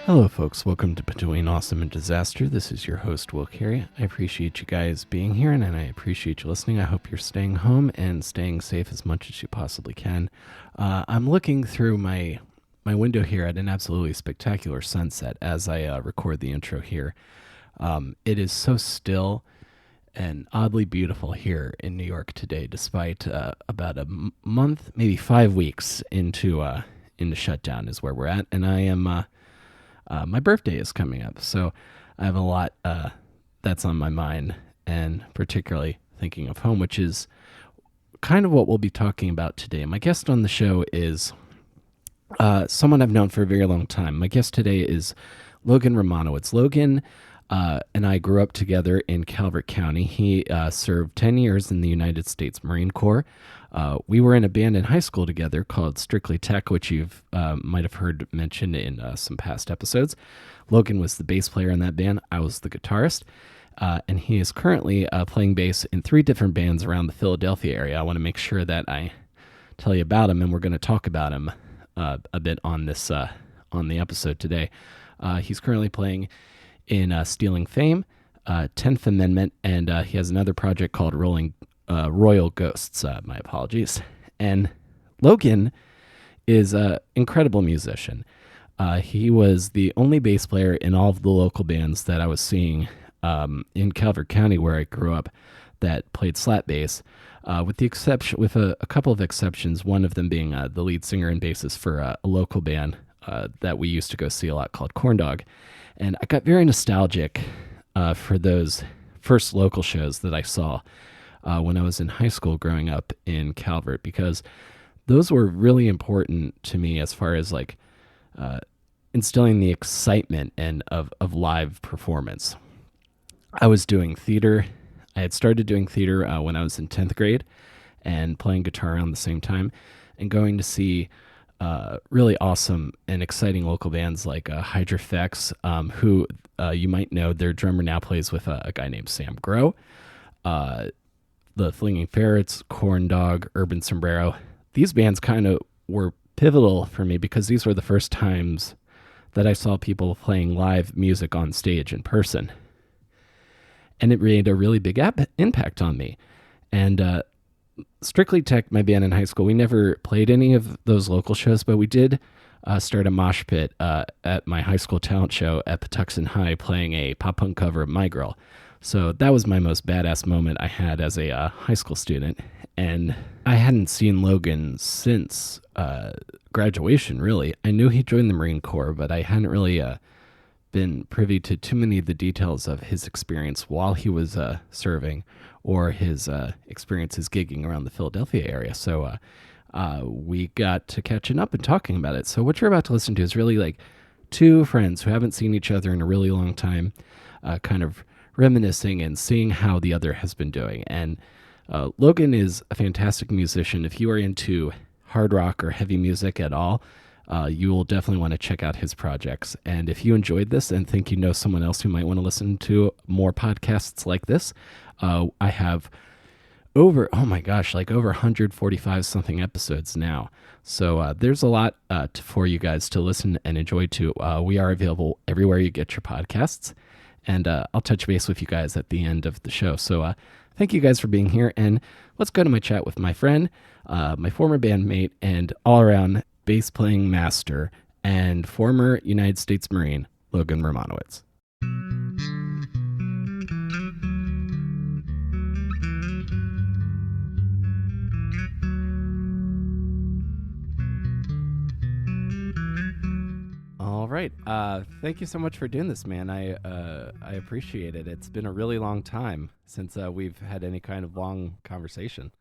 Hello, folks. Welcome to Between Awesome and Disaster. This is your host, Will Carey. I appreciate you guys being here, and I appreciate you listening. I hope you're staying home and staying safe as much as you possibly can. I'm looking through my window here at an absolutely spectacular sunset as I record the intro here. It is so still and oddly beautiful here in New York today, despite about a month, maybe 5 weeks into shutdown is where we're at, and I am. My birthday is coming up, so I have a lot that's on my mind, and particularly thinking of home, which is kind of what we'll be talking about today. My guest on the show is someone I've known for a very long time. My guest today is Logan Romanowicz. Logan and I grew up together in Calvert County. He served 10 years in the United States Marine Corps. We were in a band in high school together called Strictly Tech, which you might have heard mentioned in some past episodes. Logan was the bass player in that band. I was the guitarist. And he is currently playing bass in 3 different bands around the Philadelphia area. I want to make sure that I tell you about him, and we're going to talk about him a bit on this on the episode today. He's currently playing in Stealing Fame, 10th Amendment, and he has another project called Royal Ghosts. My apologies. And Logan is an incredible musician. He was the only bass player in all of the local bands that I was seeing in Calvert County, where I grew up, that played slap bass, with a couple of exceptions. One of them being the lead singer and bassist for a local band that we used to go see a lot called Corn Dog. And I got very nostalgic for those first local shows that I saw when I was in high school growing up in Calvert, because those were really important to me as far as like instilling the excitement and of live performance. I was doing theater. I had started doing theater when I was in 10th grade and playing guitar around the same time, and going to see really awesome and exciting local bands like Hydrofex, who you might know. Their drummer now plays with a guy named Sam Grow. The Flinging Ferrets, Corn Dog, Urban Sombrero. These bands kind of were pivotal for me because these were the first times that I saw people playing live music on stage in person. And it made a really big impact on me. And Strictly Tech, my band in high school, we never played any of those local shows, but we did start a mosh pit at my high school talent show at Patuxent High, playing a pop punk cover of My Girl. So that was my most badass moment I had as a high school student. And I hadn't seen Logan since graduation, really. I knew he joined the Marine Corps, but I hadn't really been privy to too many of the details of his experience while he was serving, or his experiences gigging around the Philadelphia area. So we got to catching up and talking about it. So what you're about to listen to is really like 2 friends who haven't seen each other in a really long time, kind of reminiscing and seeing how the other has been doing. And Logan is a fantastic musician. If you are into hard rock or heavy music at all, you will definitely want to check out his projects. And if you enjoyed this and think you know someone else who might want to listen to more podcasts like this, I have over 145 something episodes now. So there's a lot for you guys to listen and enjoy to. We are available everywhere you get your podcasts. And I'll touch base with you guys at the end of the show. So thank you guys for being here. And let's go to my chat with my friend, my former bandmate, and all-around bass playing master and former United States Marine, Logan Romanowicz. All right. Thank you so much for doing this, man. I appreciate it. It's been a really long time since we've had any kind of long conversation.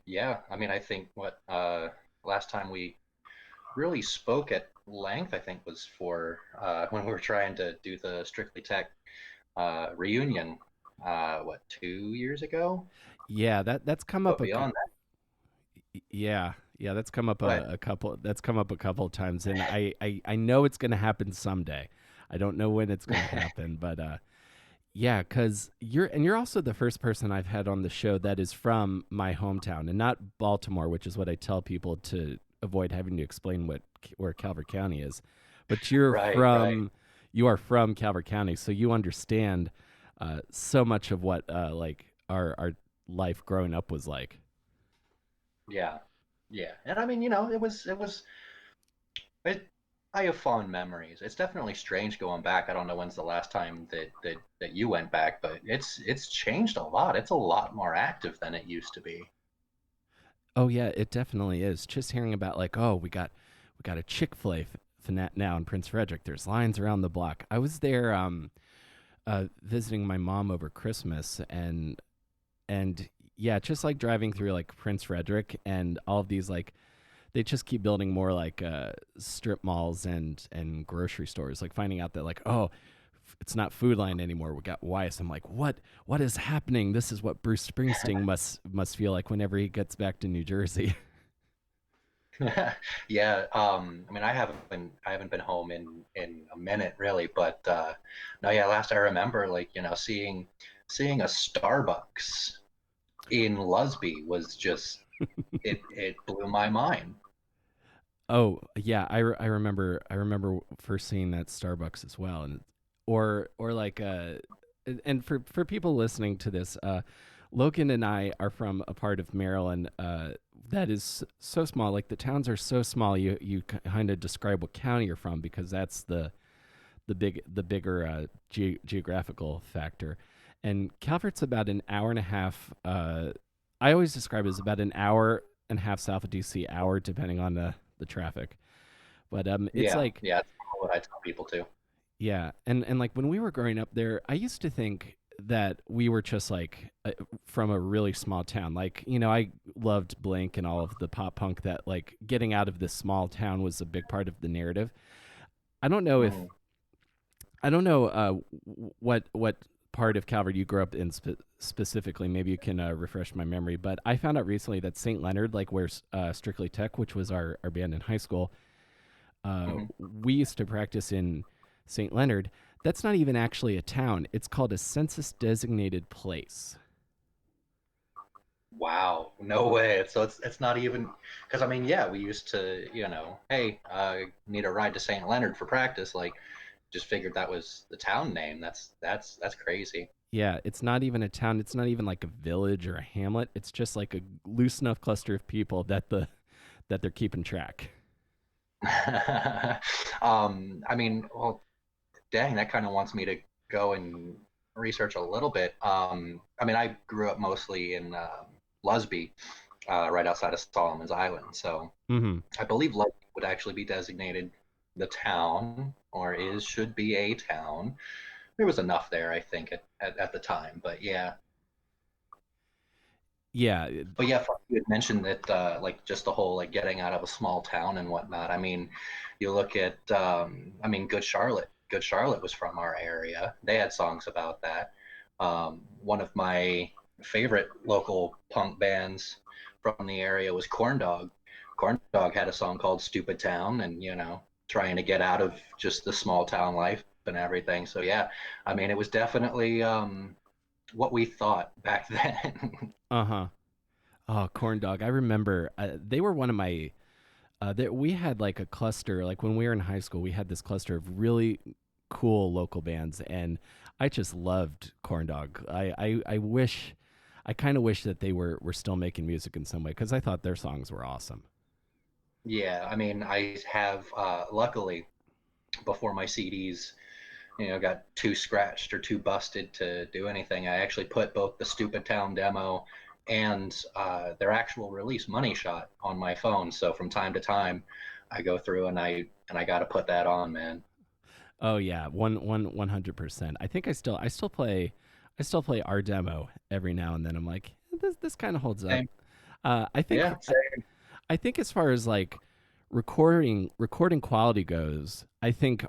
Yeah, I mean, I think last time we really spoke at length, I think, was for when we were trying to do the Strictly Tech reunion, 2 years ago? Yeah, that's come up But beyond that, yeah, that's come up but a couple. That's come up a couple of times, and I know it's going to happen someday. I don't know when it's going to happen, but yeah, because you're also the first person I've had on the show that is from my hometown and not Baltimore, which is what I tell people to avoid having to explain where Calvert County is. But Right, right. you are from Calvert County, so you understand so much of what like our life growing up was like. Yeah, yeah. And I mean, it, I have fond memories. It's definitely strange going back. I don't know when's the last time that you went back, but it's changed a lot. It's a lot more active than it used to be. Oh yeah, it definitely is. Just hearing about like, oh, we got a Chick-fil-A now in Prince Frederick. There's lines around the block. I was there visiting my mom over Christmas, and yeah, just like driving through like Prince Frederick and all of these like they just keep building more like strip malls and grocery stores. Like finding out that like, oh, it's not Food Line anymore. We got Weiss. I'm like, what is happening? This is what Bruce Springsteen must feel like whenever he gets back to New Jersey. Yeah, I mean, I haven't been home in a minute really, but no, yeah, last I remember, like, seeing a Starbucks in Lusby was just it blew my mind. Oh yeah, I remember first seeing that Starbucks as well, and or like and for people listening to this, Logan and I are from a part of Maryland that is so small. Like the towns are so small, you kind of describe what county you're from because that's the bigger geographical factor. And Calvert's about an hour and a half. I always describe it as about an hour and a half south of DC, hour depending on the traffic. But it's Yeah, like yeah, that's what I tell people too. yeah, and like when we were growing up there, I used to think that we were just like from a really small town. Like I loved Blink and all of the pop punk that like getting out of this small town was a big part of the narrative. I don't know if Mhm. I don't know what part of Calvert you grew up in specifically. Maybe you can refresh my memory. But I found out recently that St. Leonard, like where Strictly Tech, which was our band in high school, Mhm. we used to practice in St. Leonard. That's not even actually a town. It's called a census designated place. Wow, no way. So it's not even because I mean, yeah, we used to, hey, need a ride to St. Leonard for practice. Like, just figured that was the town name. That's crazy. Yeah, it's not even a town. It's not even like a village or a hamlet. It's just like a loose enough cluster of people that they're keeping track. I mean, well, dang, that kind of wants me to go and research a little bit. I mean, I grew up mostly in Lusby, right outside of Solomon's Island. So Mm-hmm. I believe Lusby would actually be designated the town, or should be a town. There was enough there, I think, at the time. But yeah, Yeah, you had mentioned that like just the whole like getting out of a small town and whatnot. I mean, you look at I mean, Good Charlotte. Good Charlotte was from our area. They had songs about that. One of my favorite local punk bands from the area was Corn Dog. Corn Dog had a song called Stupid Town, and trying to get out of just the small town life and everything. So yeah, I mean, it was definitely what we thought back then. uh huh. Oh, corn dog. I remember they were one of my. That we had like a cluster. Like when we were in high school, we had this cluster of really cool local bands, and I just loved corn dog. I wish, I kind of wish that they were still making music in some way because I thought their songs were awesome. Yeah, I mean, I have luckily before my CDs, got too scratched or too busted to do anything. I actually put both the Stupid Town demo and their actual release Money Shot on my phone. So from time to time, I go through and I got to put that on, man. Oh yeah, 100%. I still play our demo every now and then. I'm like, this kind of holds up. Same. I think Yeah, same. I think as far as like recording quality goes, I think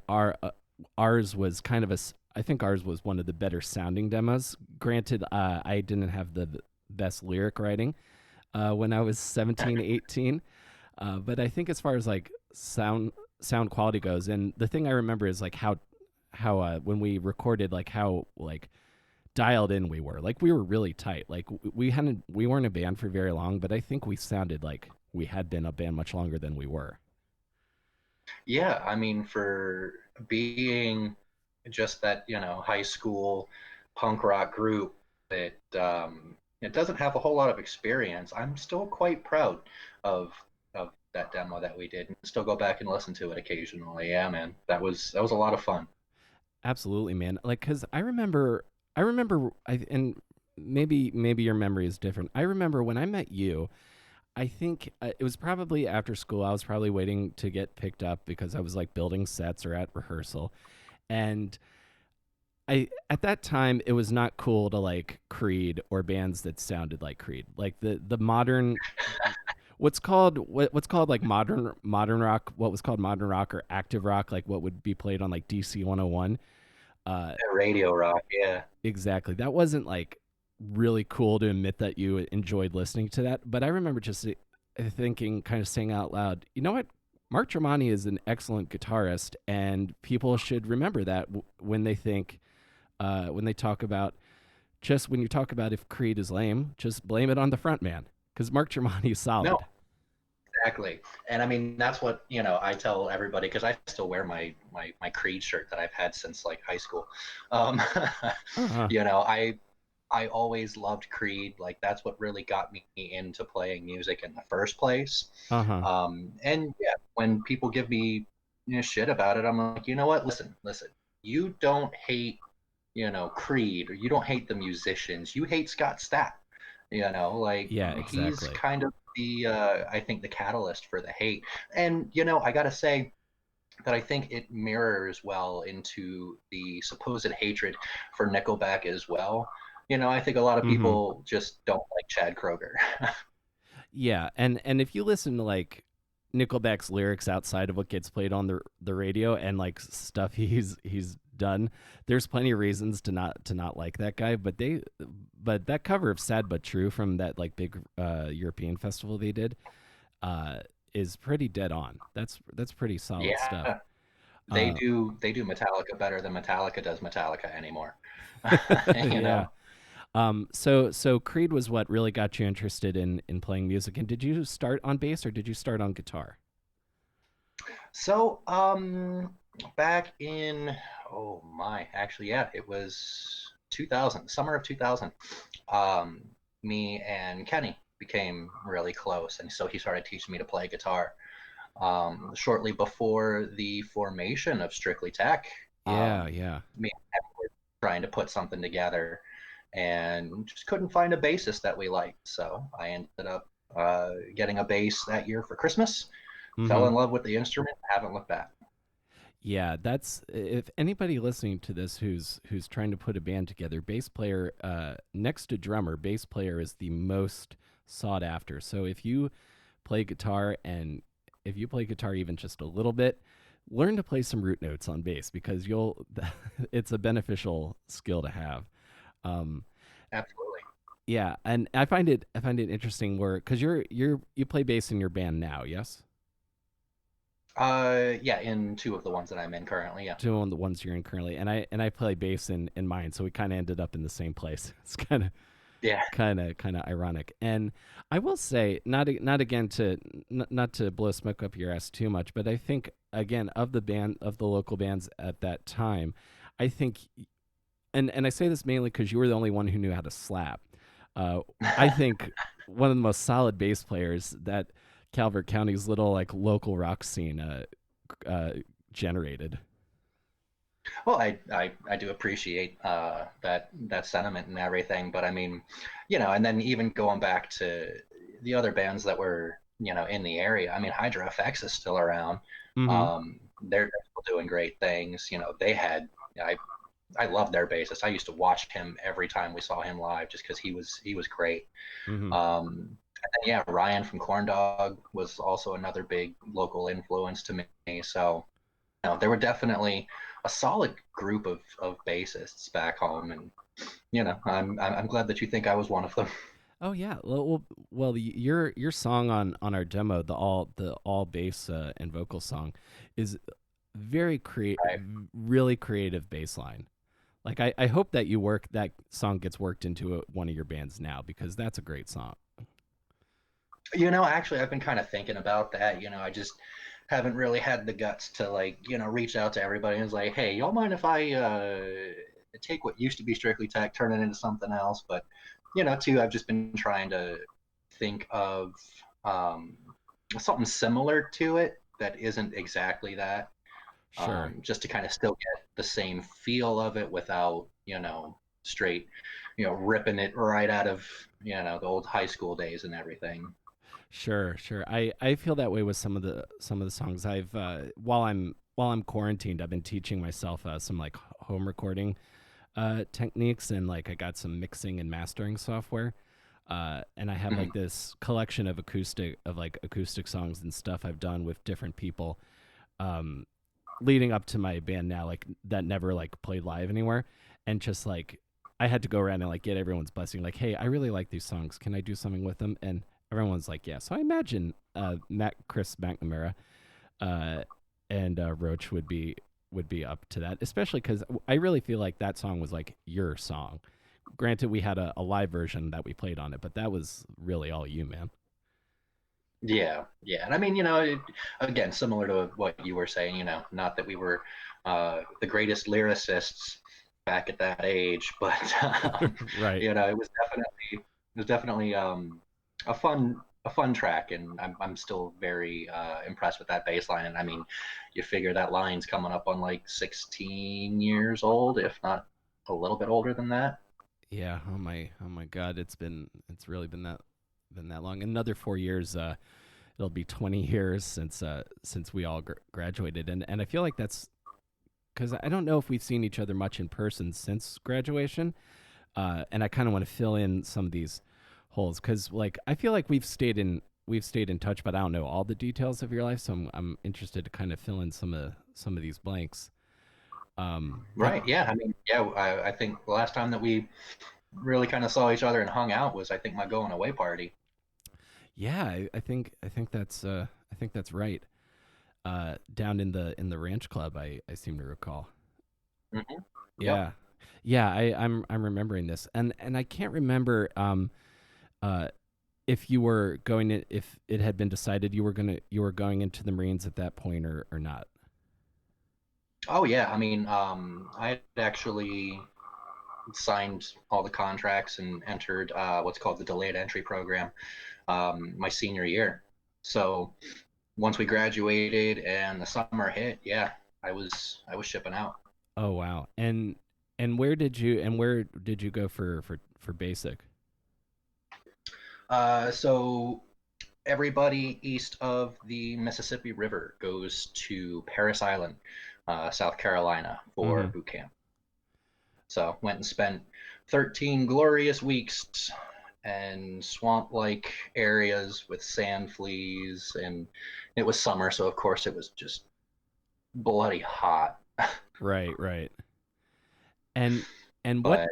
ours was kind of I think ours was one of the better sounding demos. Granted, I didn't have the best lyric writing when I was 17, 18. But I think as far as like sound quality goes, and the thing I remember is like how when we recorded like how like dialed in we were. Like we were really tight. Like we weren't a band for very long, but I think we sounded like we had been a band much longer than we were. Yeah, I mean, for being just that, high school punk rock group that it doesn't have a whole lot of experience, I'm still quite proud of that demo that we did, and still go back and listen to it occasionally. Yeah, man, that was a lot of fun. Absolutely, man. Like, cause and maybe your memory is different. I remember when I met you. I think it was probably after school. I was probably waiting to get picked up because I was like building sets or at rehearsal, and I at that time it was not cool to like Creed or bands that sounded like Creed. Like the modern what's called like modern rock, what was called modern rock or active rock, like what would be played on like DC 101. Uh Radio rock, yeah. exactly. That wasn't like really cool to admit that you enjoyed listening to that, but I remember just thinking, kind of saying out loud, you know what? Mark Tremonti is an excellent guitarist, and people should remember that when they think, when they talk about, just when you talk about if Creed is lame, just blame it on the front man because Mark Tremonti is No, solid. exactly. And I mean, that's what, I tell everybody, because I still wear my Creed shirt that I've had since like high school. Um, Uh huh. you know, I I always loved Creed. Like that's what really got me into playing music in the first place. Uh huh. And yeah, when people give me shit about it, I'm like, you know what? Listen, listen. You don't hate Creed, or you don't hate the musicians. You hate Scott Stapp. Like Yeah, he's exactly. kind of the I think the catalyst for the hate. And I gotta say that I think it mirrors well into the supposed hatred for Nickelback as well. I think a lot of Mm hmm. people just don't like Chad Kroger. Yeah, and if you listen to like Nickelback's lyrics outside of what gets played on the radio and like stuff he's done, there's plenty of reasons to not like that guy. But that cover of "Sad but True" from that like big European festival they did uh, is pretty dead on. That's pretty solid stuff. Yeah, they Uh, do Metallica better than Metallica does Metallica anymore. you yeah. know. So Creed was what really got you interested in playing music. And did you start on bass or did you start on guitar? So, back in, oh my, actually, yeah, it was 2000, summer of 2000. Um, Me and Kenny became really close, and so he started teaching me to play guitar. Shortly before the formation of Strictly Tech, Yeah, yeah. me and Kenny were trying to put something together, and just couldn't find a bassist that we liked. So I ended up getting a bass that year for Christmas. Fell Mm-hmm. in love with the instrument. Haven't looked back. Yeah, that's if anybody listening to this who's trying to put a band together, bass player next to drummer, bass player is the most sought after. So if you play guitar and if you play guitar even just a little bit, learn to play some root notes on bass because you'll it's a beneficial skill to have. Um, Absolutely. yeah, and I find it interesting where because you play bass in your band now, yes? Yeah, in two of the ones that I'm in currently. Yeah. Two on the ones you're in currently, and I play bass in mine, so we kind of ended up in the same place. It's Yeah. kind of ironic. And I will say, not again to not to blow smoke up your ass too much, but I think again of the local bands at that time, I think, and I say this mainly because you were the only one who knew how to slap. Uh, I think one of the most solid bass players that Calvert County's little like local rock scene uh, generated. Well, I do appreciate that sentiment and everything, but I mean, and then even going back to the other bands that were in the area. I mean, Hydra FX is still around. Mm-hmm. They're still doing great things. They had I love their bassist. I used to watch him every time we saw him live just because he was great. Mm-hmm. And then, yeah, Ryan from Corn Dog was also another big local influence to me. So there were definitely a solid group of bassists back home, and I'm glad that you think I was one of them. Oh yeah. Your song on our demo, the all bass and vocal song, is very Right. really creative bass line. Like I hope that you work that song gets worked into one of your bands now because that's a great song. Actually, I've been kind of thinking about that. I just haven't really had the guts to like, reach out to everybody and was like, hey, y'all mind if I take what used to be strictly tech, turn it into something else? But too, I've just been trying to think of um, something similar to it that isn't exactly that, Sure. just to kind of still get the same feel of it without, straight, ripping it right out of, the old high school days and everything. Sure, sure. I feel that way with some of the songs. I've while I'm quarantined, I've been teaching myself some like home recording techniques, and like I got some mixing and mastering software. And I have like Mhm. this collection of acoustic songs and stuff I've done with different people, um, leading up to my band now, like that never like played live anywhere, and just like I had to go around and like get everyone's blessing, like, hey, I really like these songs. Can I do something with them? And everyone's like, yeah. So I imagine Chris McNamara uh, and Roach would be up to that, especially because I really feel like that song was like your song. Granted, we had a live version that we played on it, but that was really all you, man. Yeah, yeah. And I mean, again, similar to what you were saying, not that we were the greatest lyricists back at that age, but Right. it was definitely a fun track, and I'm still very impressed with that bass line. And I mean, you figure that line's coming up on like 16 years old, if not a little bit older than that. Yeah. Oh my God. It's really been that long. Another 4 years. It'll be 20 years since we all graduated, and I feel like that's because I don't know if we've seen each other much in person since graduation, and I kind of want to fill in some of these holes because like I feel like we've stayed in touch, but I don't know all the details of your life, so I'm interested to kind of fill in some of these blanks. But Right. Yeah. I mean, yeah. I think the last time that we really kind of saw each other and hung out was, I think, my going away party. yeah, I think that's right. Down in the ranch club, I seem to recall. Hmm. Yep. Yeah, yeah. I'm remembering this, and I can't remember uh if you were going to if it had been decided you were going into the Marines at that point or not. Oh yeah. I mean, I had actually signed all the contracts and entered what's called the delayed entry program my senior year. So once we graduated and the summer hit, yeah, I was shipping out. Oh wow. And where did you go for basic? So everybody east of the Mississippi River goes to Paris Island, South Carolina, for Mm-hmm. boot camp. So went and spent 13 glorious weeks in swamp-like areas with sand fleas, and it was summer, so of course it was just bloody hot. Right, right. And and what But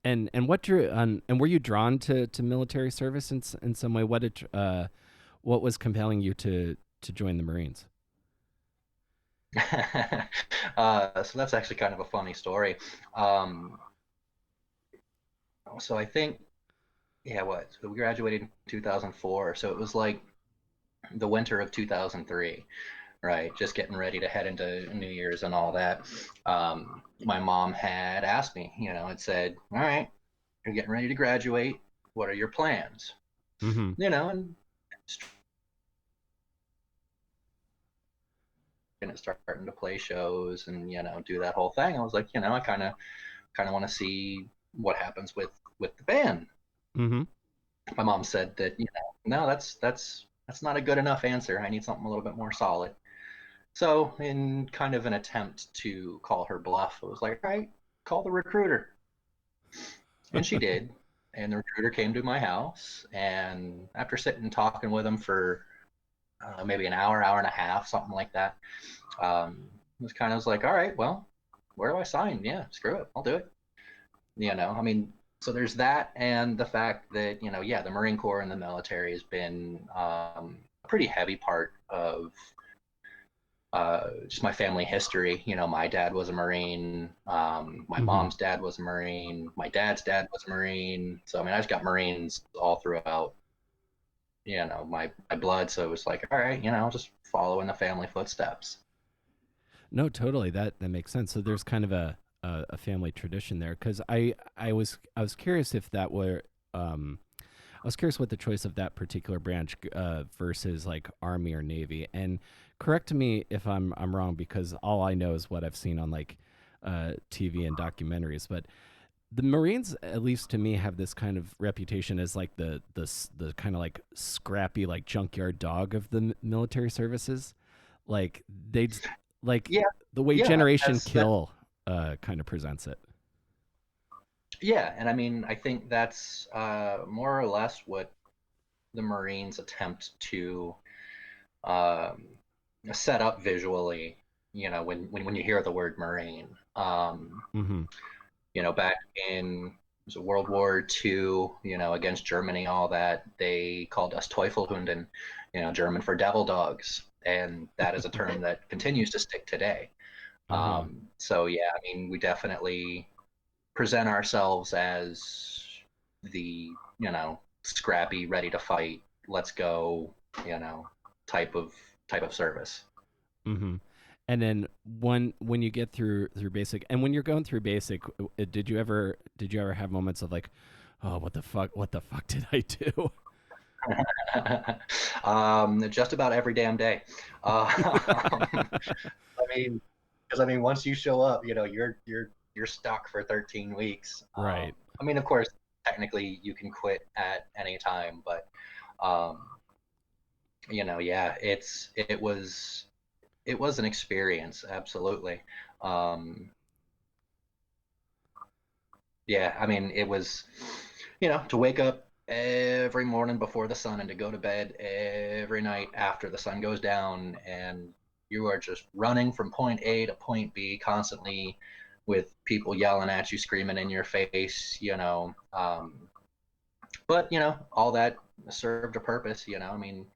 and what drew and were you drawn to military service in some way? What was compelling you to join the Marines? yeah, so that's actually kind of a funny story. Um, so I think, yeah, what? So we graduated in 2004, so it was like the winter of 2003, right? Just getting ready to head into New Year's and all that. My mom had asked me, had said, all right, you're getting ready to graduate. What are your plans? Mm-hmm. And starting to play shows and, do that whole thing. I was like, I kind of want to see what happens with the band. Mm-hmm. My mom said that, no, that's not a good enough answer. I need something a little bit more solid. So, in kind of an attempt to call her bluff, I was like, all right, call the recruiter. And she did. And the recruiter came to my house. And after sitting and talking with him for maybe an hour, hour and a half, something like that, it was like, all right, well, where do I sign? Yeah, screw it. I'll do it. I mean, so there's that. And the fact that, yeah, the Marine Corps and the military has been a pretty heavy part of just my family history. My dad was a Marine. My Mm-hmm. mom's dad was a Marine. My dad's dad was a Marine. So I mean, I just got Marines all throughout. my blood. So it was like, all right, just follow in the family footsteps. No, totally. That makes sense. So there's kind of a family tradition there, because I was curious if that were I was curious what the choice of that particular branch versus like Army or Navy. And correct me if I'm wrong, because all I know is what I've seen on like TV and documentaries. But the Marines, at least to me, have this kind of reputation as like the kind of like scrappy like junkyard dog of the military services. Like they like Yeah, the way yeah, Generation that's Kill kind of presents it. yeah, and I mean, I think that's more or less what the Marines attempt to um, set up visually. When you hear the word Marine, Mm-hmm. back in was it World War II, against Germany, all that they called us Teufelhunden, German for devil dogs, and that is a term that continues to stick today. Uh huh. So yeah, I mean, we definitely present ourselves as the scrappy, ready to fight, let's go, you know type of service. Mm-hmm. And then when you get through basic, and when you're going through basic, did you ever have moments of like, oh, what the fuck did I do? Just about every damn day. I mean, because I mean, once you show up, you're stuck for 13 weeks. Right. I mean, of course, technically you can quit at any time, but um, yeah, it was an experience, absolutely. Um, yeah, I mean, it was, to wake up every morning before the sun and to go to bed every night after the sun goes down, and you are just running from point A to point B constantly with people yelling at you, screaming in your face, but, all that served a purpose, I mean,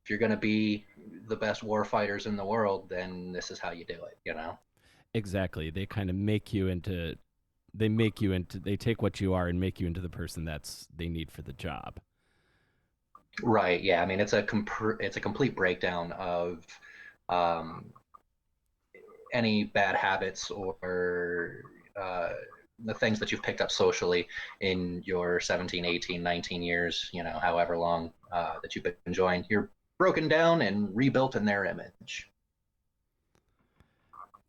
if you're going to be the best war fighters in the world, then this is how you do it. Exactly. They kind of make you into they take what you are and make you into the person that's they need for the job. Right. Yeah. I mean, it's a complete breakdown of um, any bad habits or uh, the things that you've picked up socially in your 17, 18, 19 years, however long that you've been enjoying. You're broken down and rebuilt in their image.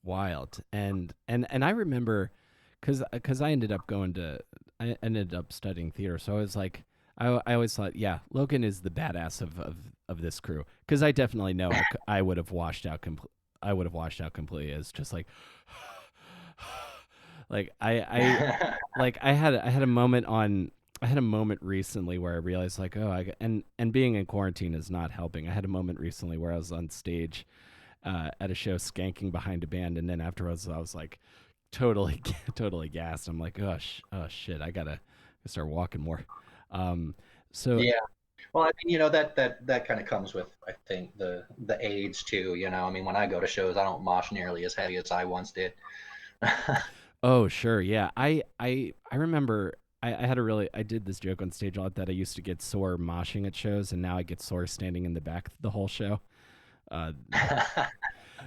Wild. And I remember, because I ended up studying theater, so I was like, I always thought, yeah, Logan is the badass of this crew, because I definitely know I would have washed out I would have washed out completely as just like like I had a moment on I had a moment recently where I realized like, oh, and being in quarantine is not helping. I had a moment recently where I was on stage at a show skanking behind a band, and then afterwards I was like totally totally gassed. I'm like, oh shit, I gotta start walking more. Um, so Yeah. Well, I mean, that kind of comes with, I think, the age too. I mean, when I go to shows, I don't mosh nearly as heavy as I once did. oh sure, yeah. I remember I did this joke on stage a lot that I used to get sore moshing at shows, and now I get sore standing in the back the whole show. Uh,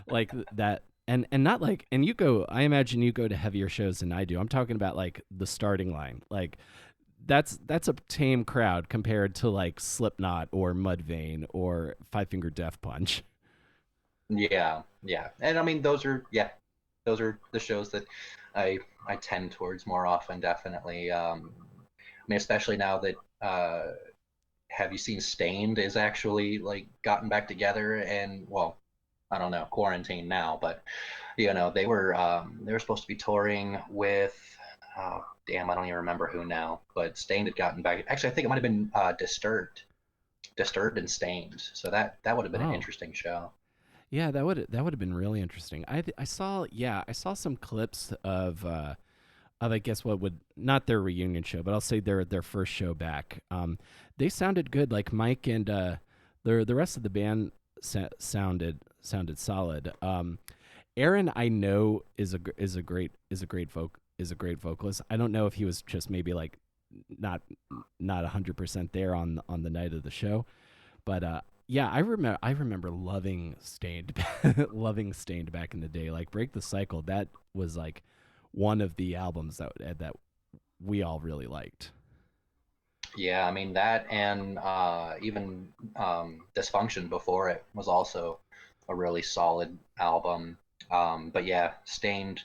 like that. And not like, and you go, I imagine you go to heavier shows than I do. I'm talking about like the starting line. Like that's a tame crowd compared to like Slipknot or Mudvayne or Five Finger Death Punch. Yeah, yeah, and I mean, those are the shows that I tend towards more often, definitely. I mean, especially now that have you seen Stained is actually like gotten back together, and well, I don't know, quarantine now, but they were supposed to be touring with, oh damn, I don't even remember who now, but Stained had gotten back. Actually, I think it might have been Disturbed and Stained. So that would have been an Oh, interesting show. yeah, that would have been really interesting. I saw some clips of I guess what would not their reunion show, but I'll say their first show back. They sounded good. Like Mike and the rest of the band sounded solid. Aaron, I know is a great vocalist. I don't know if he was just maybe like not 100% there on the night of the show, But yeah, I remember loving Stained, loving Stained back in the day. Like Break the Cycle, that was like one of the albums that we all really liked. Yeah, I mean that, and even Dysfunction before it was also a really solid album. But yeah, Stained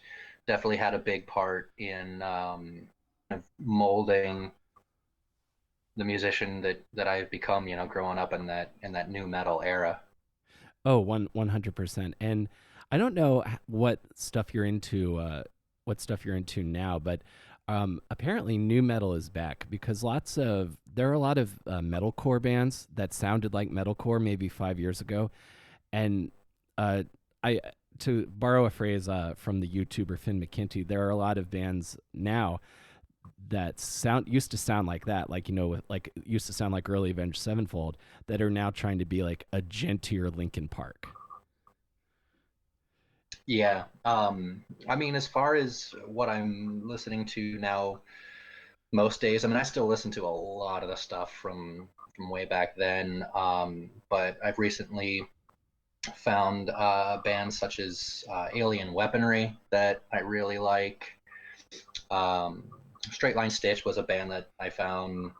definitely had a big part in kind of molding the musician that I've become, growing up in that new metal era. Oh, 100%. And I don't know what stuff you're into, now, but apparently new metal is back because there are a lot of metalcore bands that sounded like metalcore maybe 5 years ago, and uh, I to borrow a phrase from the YouTuber Finn McKenty, there are a lot of bands now that sound used to sound like that, like like used to sound like early Avenged Sevenfold, that are now trying to be like a gentler Linkin Park. Yeah. I mean, as far as what I'm listening to now, most days, I mean, I still listen to a lot of the stuff from way back then. But I've recently found bands such as Alien Weaponry that I really like. Um, Straight Line Stitch was a band that I found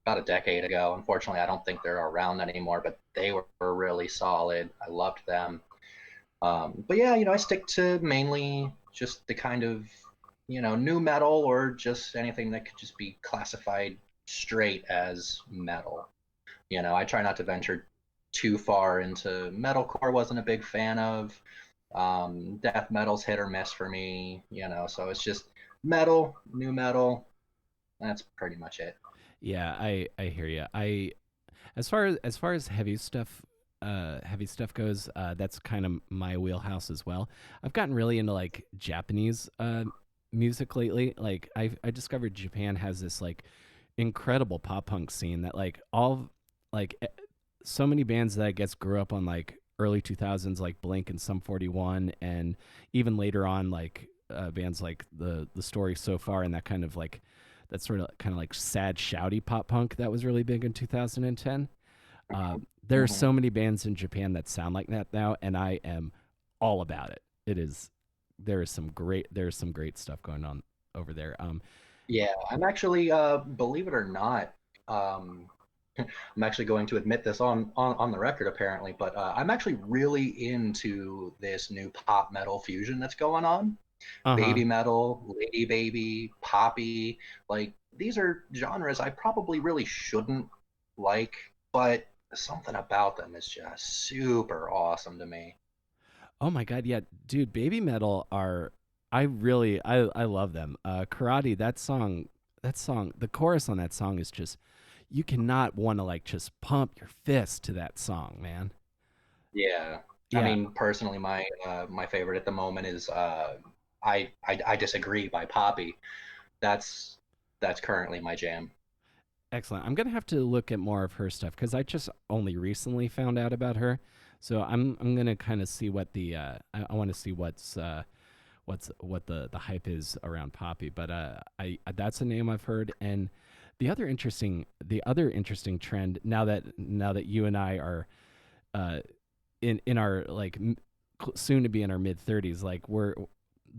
about a decade ago. Unfortunately, I don't think they're around anymore, but they were really solid. I loved them. But yeah, I stick to mainly just the kind of, new metal or just anything that could just be classified straight as metal. I try not to venture too far into metalcore. Wasn't a big fan of. Death metal's hit or miss for me, so it's just metal, new metal. That's pretty much it. Yeah, I hear you. I as far as heavy stuff goes, that's kind of my wheelhouse as well. I've gotten really into like Japanese music lately. Like I discovered Japan has this like incredible pop punk scene that like like so many bands that I guess grew up on like early 2000s like Blink and Sum 41, and even later on like bands like the Story So Far, and that kind of like that sort of kind of like sad shouty pop punk that was really big in 2010. There are Mhm. so many bands in Japan that sound like that now, and I am all about it. There is some great stuff going on over there. Yeah, I'm actually, believe it or not, um, I'm actually going to admit this on the record apparently, but I'm actually really into this new pop metal fusion that's going on. Uh-huh. Baby metal, lady baby, poppy, like these are genres I probably really shouldn't like, but something about them is just super awesome to me. Oh my god, yeah, dude, Baby Metal are I love them. Karate, that song, the chorus on that song is just you cannot want to like just pump your fist to that song, man. Yeah. I Yeah, mean, personally, my favorite at the moment is I disagree by Poppy. That's that's currently my jam. excellent. I'm gonna have to look at more of her stuff because I just only recently found out about her. So I'm gonna kind of see what the I want to see what the hype is around Poppy. But I that's a name I've heard. And the other interesting trend now that you and I are uh in our like soon to be in our mid 30s, like we're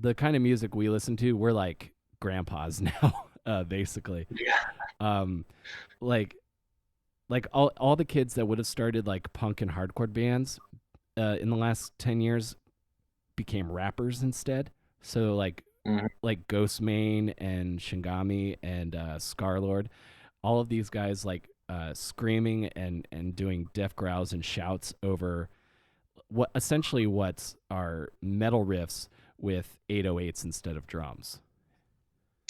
the kind of music we listen to, we're like grandpas now, basically. Yeah. Um, like all the kids that would have started like punk and hardcore bands in the last 10 years became rappers instead. So Mhm. like Ghostmane and Shingami and Scarlord, all of these guys like screaming and doing death growls and shouts over what essentially what's are metal riffs with 808s instead of drums.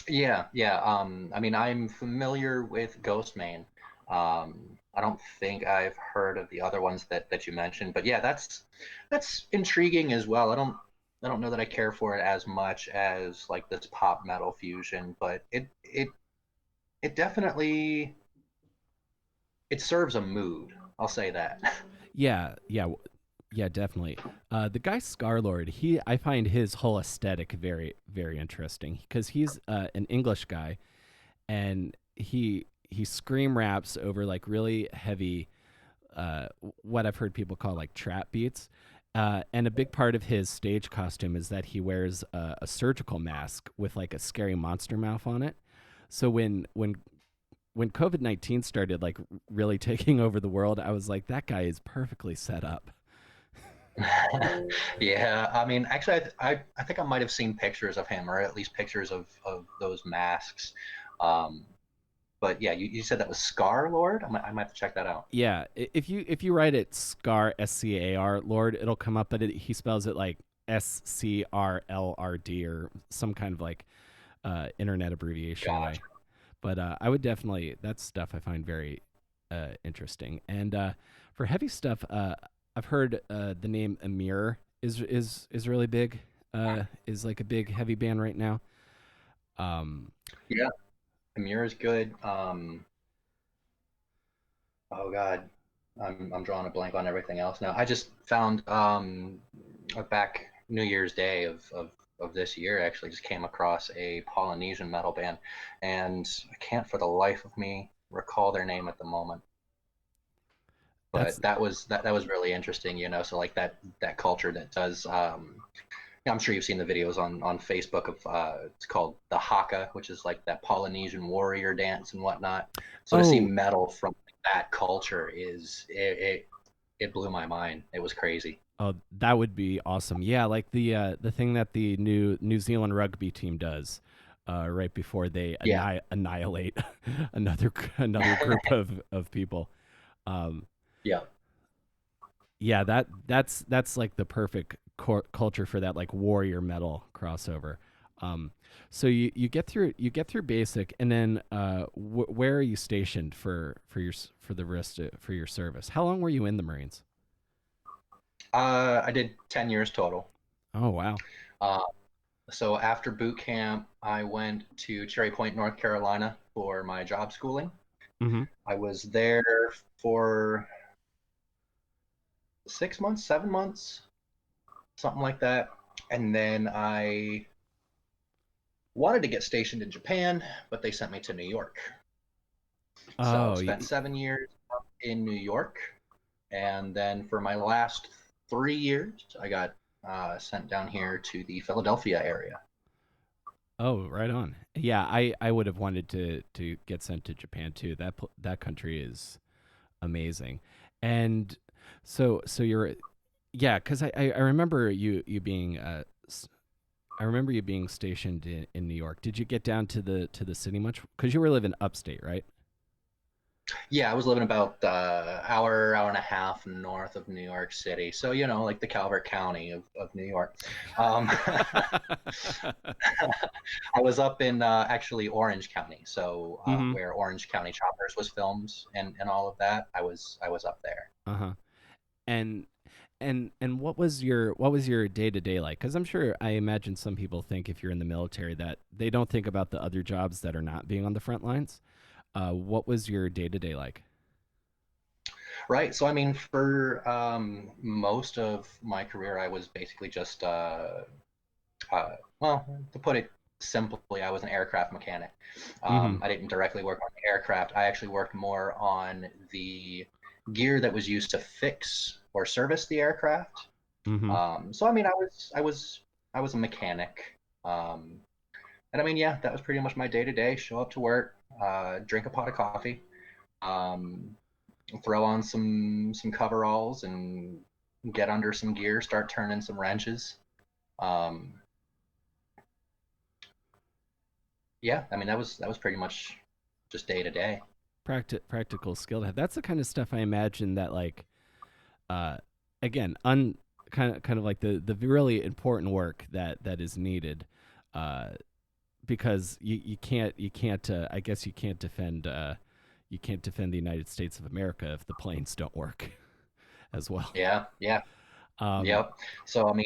Yeah, yeah. I mean, I'm familiar with Ghostmane. I don't think I've heard of the other ones that you mentioned, but yeah, that's intriguing as well. I don't know that I care for it as much as like this pop metal fusion, but it definitely it serves a mood. I'll say that. Yeah, yeah, yeah, definitely. The guy Scarlord, I find his whole aesthetic very, very interesting because he's an English guy, and he scream raps over like really heavy, what I've heard people call like trap beats. And a big part of his stage costume is that he wears a surgical mask with like a scary monster mouth on it. So when COVID-19 started like really taking over the world, I was like, that guy is perfectly set up. Yeah, I mean, actually, I think I might have seen pictures of him, or at least pictures of those masks. Um, but yeah, you said that was Scar Lord. I might have to check that out. Yeah, if you write it Scar SCAR Lord, it'll come up, but he spells it like SCRLRD or some kind of like internet abbreviation way. Gotcha. But I would definitely, that's stuff I find very interesting. And for heavy stuff, I've heard the name Amir is really big. Is like a big heavy band right now. Um, Yeah, Amir is good. Oh God, I'm drawing a blank on everything else now. I just found back New Year's Day of this year, actually just came across a Polynesian metal band, and I can't for the life of me recall their name at the moment. that's But that was really interesting, So like that culture that does. Yeah, I'm sure you've seen the videos on Facebook of it's called the Haka, which is like that Polynesian warrior dance and whatnot. So to see oh metal from that culture it blew my mind. It was crazy. oh that would be awesome. Yeah, like the thing that the New Zealand rugby team does. Right before they Yeah, annihilate another group of people, um, yeah. yeah, that's like the perfect culture for that like warrior metal crossover. Um, so you get through basic, and then where are you stationed for the rest for your service? How long were you in the Marines? I did 10 years total. Oh wow. Uh, so after boot camp, I went to Cherry Point, North Carolina for my job schooling. Mm-hmm. I was there for 6 months, 7 months, something like that. And then I wanted to get stationed in Japan, but they sent me to New York. So Oh, spent 7 years up in New York, and then for my last 3 years, I got sent down here to the Philadelphia area. oh, right on. Yeah, I would have wanted to get sent to Japan too. That country is amazing, and so you're yeah, because I remember you being I remember you being stationed in New York. Did you get down to the city much? Because you were living upstate, right? Yeah, I was living about hour and a half north of New York City. So, like the Calvert County of New York. Um, I was up in actually Orange County. So, Mm-hmm. where Orange County Choppers was filmed and all of that, I was up there. Uh huh. And and what was your day to day like? Because I'm sure I imagine some people think if you're in the military that they don't think about the other jobs that are not being on the front lines. What was your day to day like? Right. So, I mean, for most of my career, I was basically just well, to put it simply, I was an aircraft mechanic. Mm-hmm. I didn't directly work on the aircraft. I actually worked more on the gear that was used to fix or service the aircraft. Mm-hmm. So I mean, I was a mechanic, and I mean, yeah, that was pretty much my day to day. Show up to work, drink a pot of coffee, um, throw on some coveralls, and get under some gear, start turning some wrenches. Um, yeah, I mean that was pretty much just day to day. Practical skill to have. That's the kind of stuff I imagine that like uh again un kind of like the really important work that is needed uh because you can't I guess you can't defend the United States of America if the planes don't work as well. Yeah, yeah, Um yep. So I mean,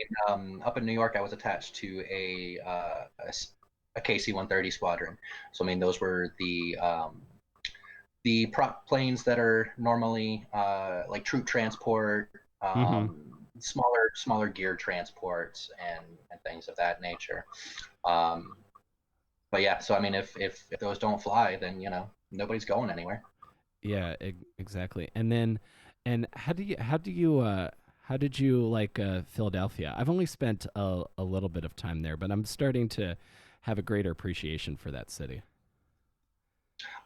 up in New York, I was attached to a KC-130 squadron. So I mean, those were the prop planes that are normally like troop transport, mhm. smaller gear transports, and things of that nature. Um, but yeah, so I mean, if those don't fly, then nobody's going anywhere. Yeah, exactly. And then And how did you like Philadelphia? I've only spent a little bit of time there, but I'm starting to have a greater appreciation for that city.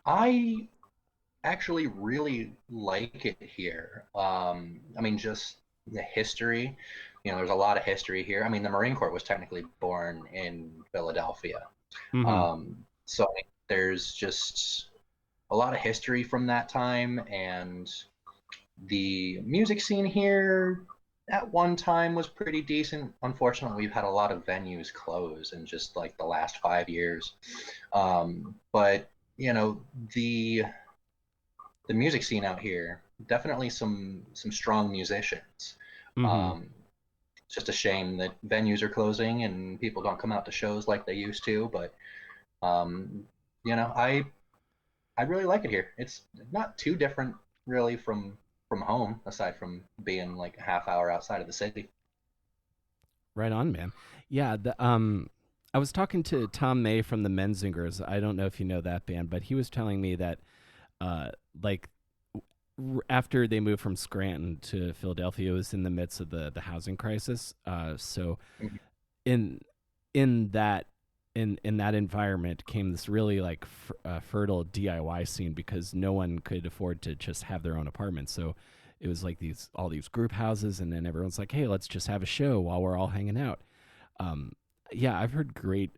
I actually really like it here. I mean, just the history. There's a lot of history here. I mean, the Marine Corps was technically born in Philadelphia. Mm-hmm. So there's just a lot of history from that time, and the music scene here at one time was pretty decent. Unfortunately, we've had a lot of venues close in just like the last 5 years. But the the music scene out here, definitely some strong musicians. Mm-hmm. Um, it's just a shame that venues are closing and people don't come out to shows like they used to. But um, I really like it here. It's not too different really from home, aside from being like a half hour outside of the city. Right on, man. Yeah, I was talking to Tom May from the Menzingers. I don't know if you know that band, but he was telling me that uh like after they moved from Scranton to Philadelphia, it was in the midst of the housing crisis. So Mhm. in in that in that environment came this really like fertile DIY scene because no one could afford to just have their own apartment. So it was like these all these group houses, and then everyone's like, "Hey, let's just have a show while we're all hanging out." Um, yeah, I've heard great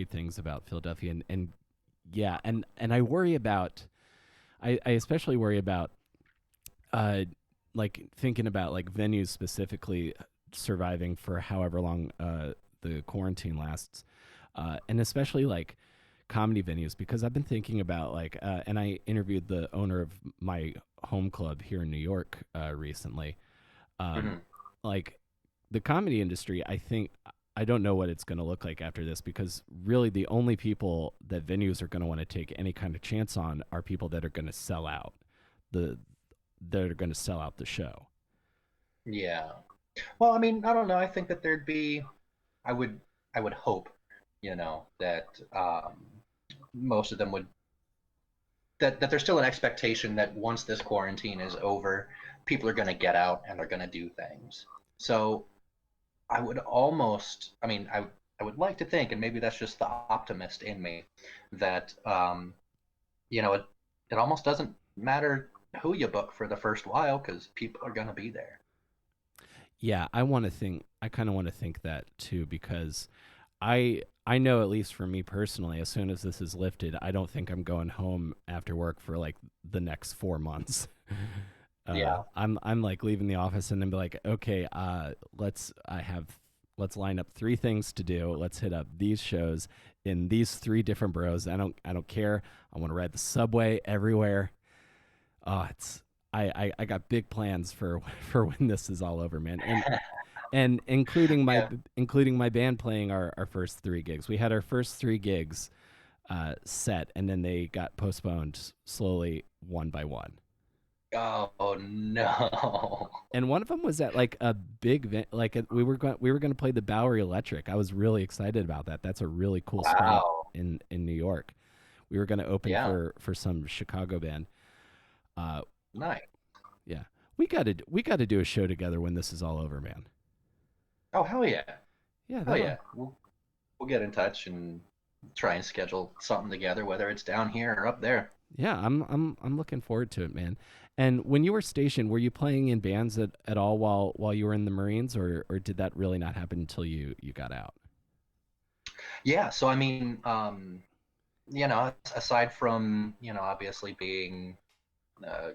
things about Philadelphia, and yeah, and I worry about I especially worry about uh like thinking about like venues specifically surviving for however long the quarantine lasts, and especially like comedy venues because I've been thinking about like and I interviewed the owner of my home club here in New York recently. Um, Mhm. like the comedy industry, I don't know what it's going to look like after this because really the only people that venues are going to want to take any kind of chance on are people that are going to sell out the that are going to sell out the show. Yeah. Well, I mean, I don't know. I think that I would, I would hope, that most of them would that there's still an expectation that once this quarantine is over, people are going to get out and they're going to do things. So I would almost, I mean, I would like to think, and maybe that's just the optimist in me, that it almost doesn't matter who you book for the first while because people are going to be there. Yeah, I kind of want to think that too because I know at least for me personally, as soon as this is lifted, I don't think I'm going home after work for like the next 4 months. Yeah. I'm like leaving the office and then be like, okay, let's line up three things to do. Let's hit up these shows in these three different boroughs. I don't care. I want to ride the subway everywhere. It's I got big plans for for when this is all over, man. And Yeah. including my band playing our first three gigs. We had our first three gigs set, and then they got postponed slowly one by one. Oh no. And one of them was at like a big we were going to play the Bowery Electric. I was really excited about that. That's a really cool spot Wow. in New York. We were going to open Yeah. for some Chicago band. Uh, Nice. yeah, we got to do a show together when this is all over, man. Oh, hell yeah. Yeah, Hell that'll yeah. We'll get in touch and try and schedule something together, whether it's down here or up there. Yeah, I'm looking forward to it, man. And when you were stationed, were you playing in bands at all while you were in the Marines, or did that really not happen until you got out? Yeah. So, I mean, aside from, obviously being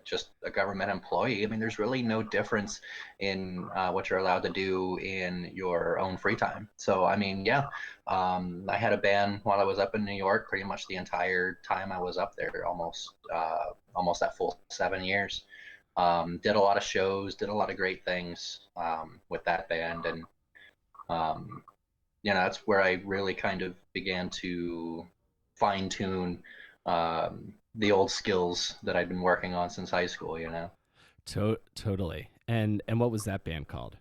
just a government employee, I mean, there's really no difference in what you're allowed to do in your own free time. So, I mean, yeah, I had a band while I was up in New York pretty much the entire time I was up there, almost that full 7 years. Did a lot of shows, did a lot of great things with that band, and um, that's where I really kind of began to fine tune the old skills that I'd been working on since high school. Totally. And what was that band called?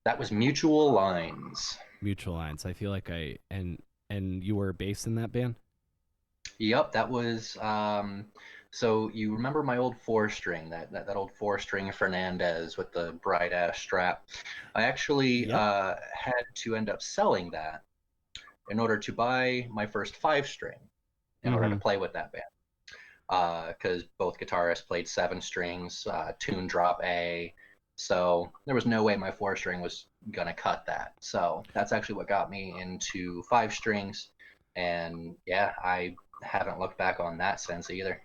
That was Mutual Lines. Mutual Lines. I feel like and you were based in that band. Yep, that was So you remember my old four string, that old four string Fernandez with the bright ass strap? I actually Yep. had to end up selling that in order to buy my first five string in order to Mm-hmm. play with that band. Because both guitarists played seven strings, tune drop A. So there was no way my four string was gonna cut that. So that's actually what got me into five strings. And yeah, I haven't looked back on that since either.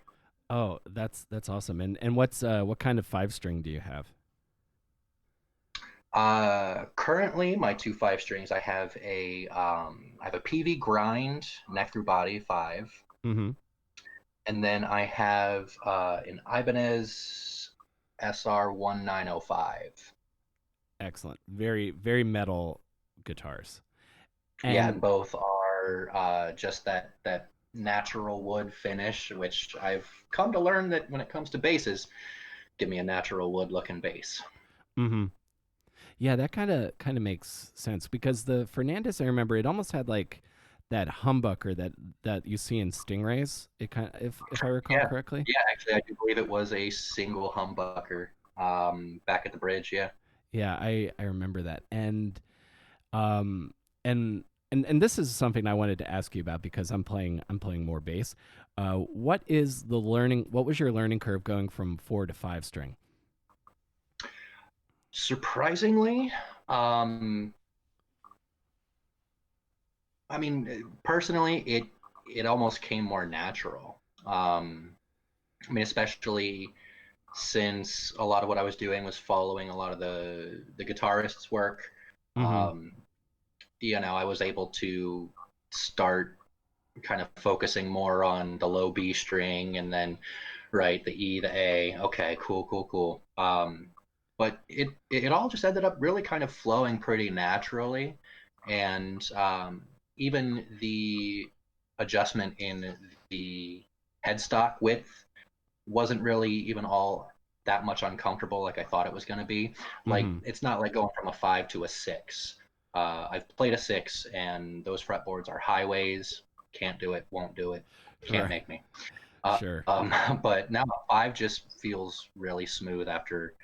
Oh, that's awesome. And what kind of five string do you have? Currently my two five strings, I have a PV grind neck through body five, Mm-hmm. and then I have an Ibanez SR 1905. Excellent. Very, very metal guitars. Yeah, And and both are just that natural wood finish, which I've come to learn that when it comes to basses, give me a natural wood looking bass. mm-hmm. Yeah, that kind of makes sense because the Fernandez I remember it almost had like that humbucker that you see in Stingrays. It kind of, if I recall Yeah, correctly. yeah, actually, I do believe it was a single humbucker back at the bridge. Yeah. Yeah, I remember that. Um and and this is something I wanted to ask you about because I'm playing more bass. What was your learning curve going from 4 to 5 string? Surprisingly, um, I mean, personally, it almost came more natural. I mean, especially since a lot of what I was doing was following a lot of the guitarist's work. Mhm. Um, I was able to start kind of focusing more on the low B string and then right the E, the A. Okay, cool, cool, cool. But it all just ended up really kind of flowing pretty naturally, and even the adjustment in the headstock width wasn't really even all that much uncomfortable like I thought it was going to be. Like Mhm. it's not like going from a five to a six. I've played a six, and those fretboards are highways. Can't do it, won't do it, can't Right. make me. Sure. But now a five just feels really smooth after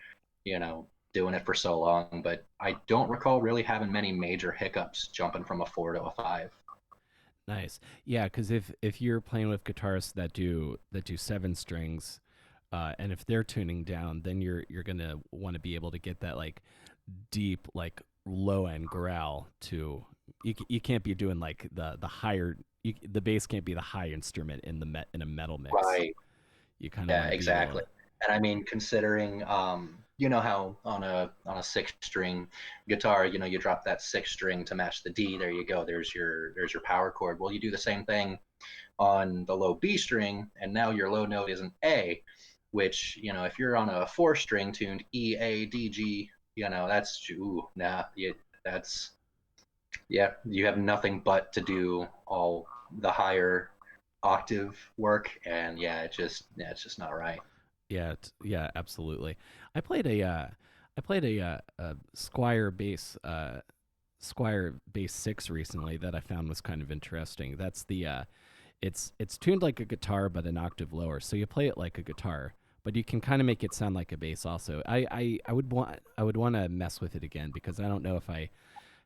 you know doing it for so long. But I don't recall really having many major hiccups jumping from a four to a five. Nice. Yeah, because if you're playing with guitarists that do 7 strings, and if they're tuning down, then you're gonna want to be able to get that like deep like low end growl to you can't be doing like the higher the bass can't be the high instrument in a metal mix. Right. You kind of Yeah, want to be able exactly. to. And I mean, considering, you know how on a six string guitar, you drop that six string to match the D. There you go. There's your power chord. Well, you do the same thing on the low B string, and now your low note is an A, which if you're on a four string tuned E A D G, that's ooh nah. That's yeah. You have nothing but to do all the higher octave work, and it's just not right. Yeah, yeah, absolutely. I played a Squire bass 6 recently that I found was kind of interesting. That's the it's tuned like a guitar but an octave lower. So you play it like a guitar, but you can kind of make it sound like a bass also. I would want to mess with it again because I don't know if I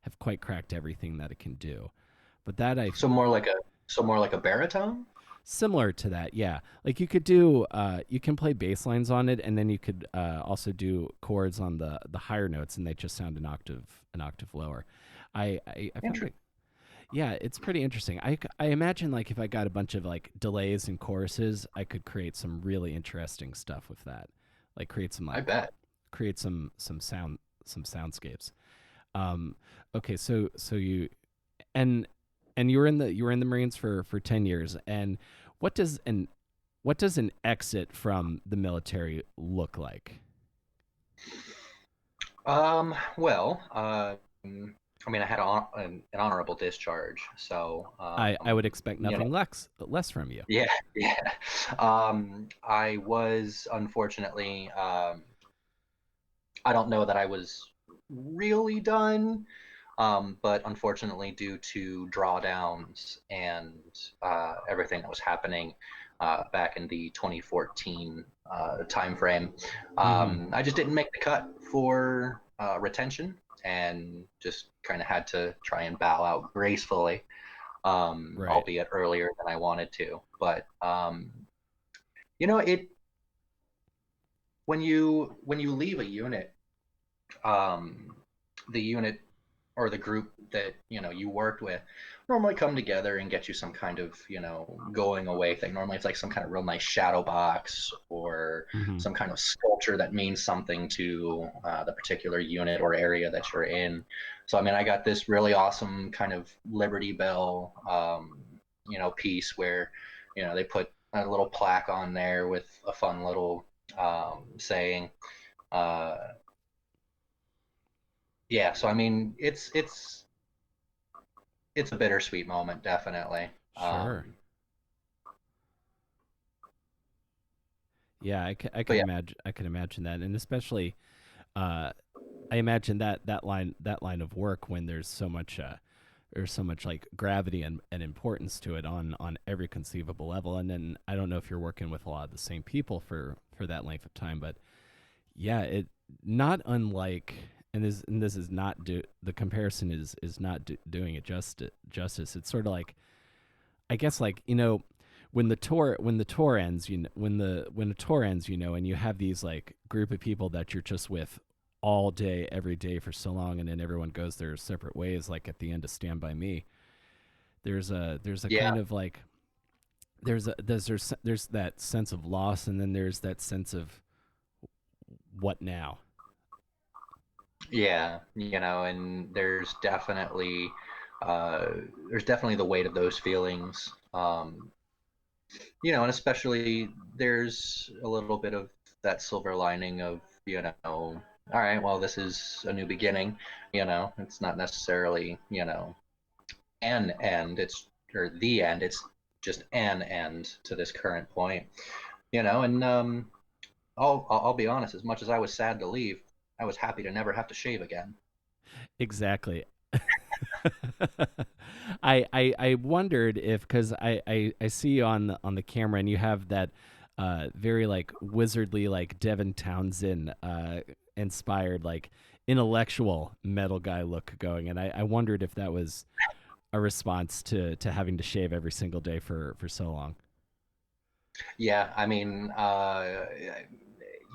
have quite cracked everything that it can do. But that I So more like a baritone. similar to that, yeah. Like you can play bass lines on it, and then you could also do chords on the higher notes, and they just sound an octave lower. I found it. Interesting. Yeah, it's pretty interesting. I imagine like if I got a bunch of like delays and choruses, I could create some really interesting stuff with that. Like I bet. create some soundscapes. Um, okay, so and you were in the Marines for 10 years. And what does an what does an exit from the military look like? Well, I mean, I had an honorable discharge, so I would expect you know, nothing less from you. yeah, yeah. I was unfortunately, I don't know that I was really done, but unfortunately, due to drawdowns and everything that was happening, back in the 2014 timeframe. Mm-hmm. I just didn't make the cut for retention, and just kind of had to try and bow out gracefully, Right. albeit earlier than I wanted to. But it when you leave a unit, um, the unit or the group that you worked with normally come together and get you some kind of going away thing. Normally it's like some kind of real nice shadow box, or Mm-hmm. some kind of sculpture that means something to the particular unit or area that you're in. So I mean, I got this really awesome kind of Liberty Bell piece where they put a little plaque on there with a fun little saying. Uh, yeah, so I mean, it's a bittersweet moment, definitely. Sure. Yeah, I But can yeah, imagine. I can imagine that, and especially, uh, I imagine that line of work when there's so much like gravity and importance to it on every conceivable level. And then I don't know if you're working with a lot of the same people for that length of time, but yeah, it not unlike. And this is not the comparison is not doing it justice. It's sort of like, I guess, like, when the tour ends, when the tour ends, and you have these like group of people that you're just with all day every day for so long, and then everyone goes their separate ways, like at the end of Stand By Me. There's a yeah, kind of like, there's that sense of loss, and then there's that sense of what now. yeah, and uh, there's definitely the weight of those feelings. And especially there's a little bit of that silver lining of, all right, well, this is a new beginning. It's not necessarily, an end. It's or the end. It's just an end to this current point. And I'll be honest. As much as I was sad to leave, I was happy to never have to shave again. Exactly. I wondered if, because I see you on the camera, and you have that very like wizardly, like Devin Townsend inspired, like intellectual metal guy look going, and I wondered if that was a response to having to shave every single day for so long. Yeah, I mean,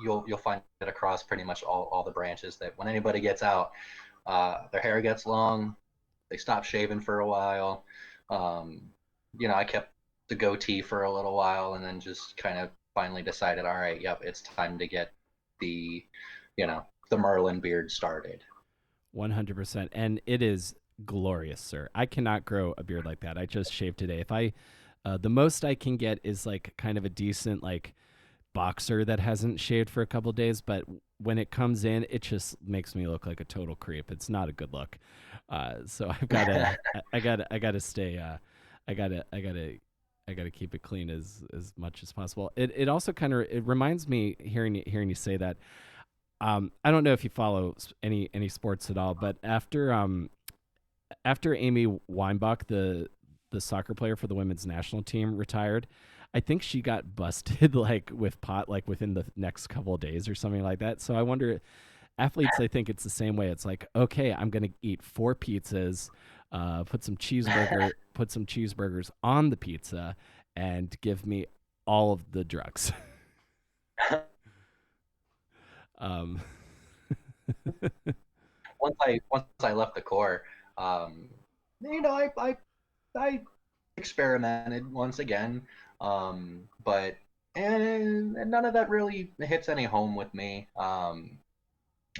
you'll find it across pretty much all the branches that when anybody gets out, their hair gets long. They stop shaving for a while. Um, I kept the goatee for a little while, and then just kind of finally decided, all right, yep, it's time to get the, the Merlin beard started. 100%, and it is glorious, sir. I cannot grow a beard like that. I just shaved today. If I The most I can get is like kind of a decent like boxer that hasn't shaved for a couple of days, but when it comes in, it just makes me look like a total creep. It's not a good look. So I've got to, I got to stay. I got to, I got to, I got to keep it clean as much as possible. It also kind of it reminds me, hearing you say that. I don't know if you follow any sports at all, but after Amy Weinbach, the soccer player for the women's national team, retired, I think she got busted like with pot like within the next couple of days or something like that. So I wonder, athletes, I think it's the same way. It's like, okay, I'm gonna eat 4 pizzas, put some cheeseburgers on the pizza, and give me all of the drugs. um, Once I left the Corps, um, I experimented once again, but and none of that really hits any home with me.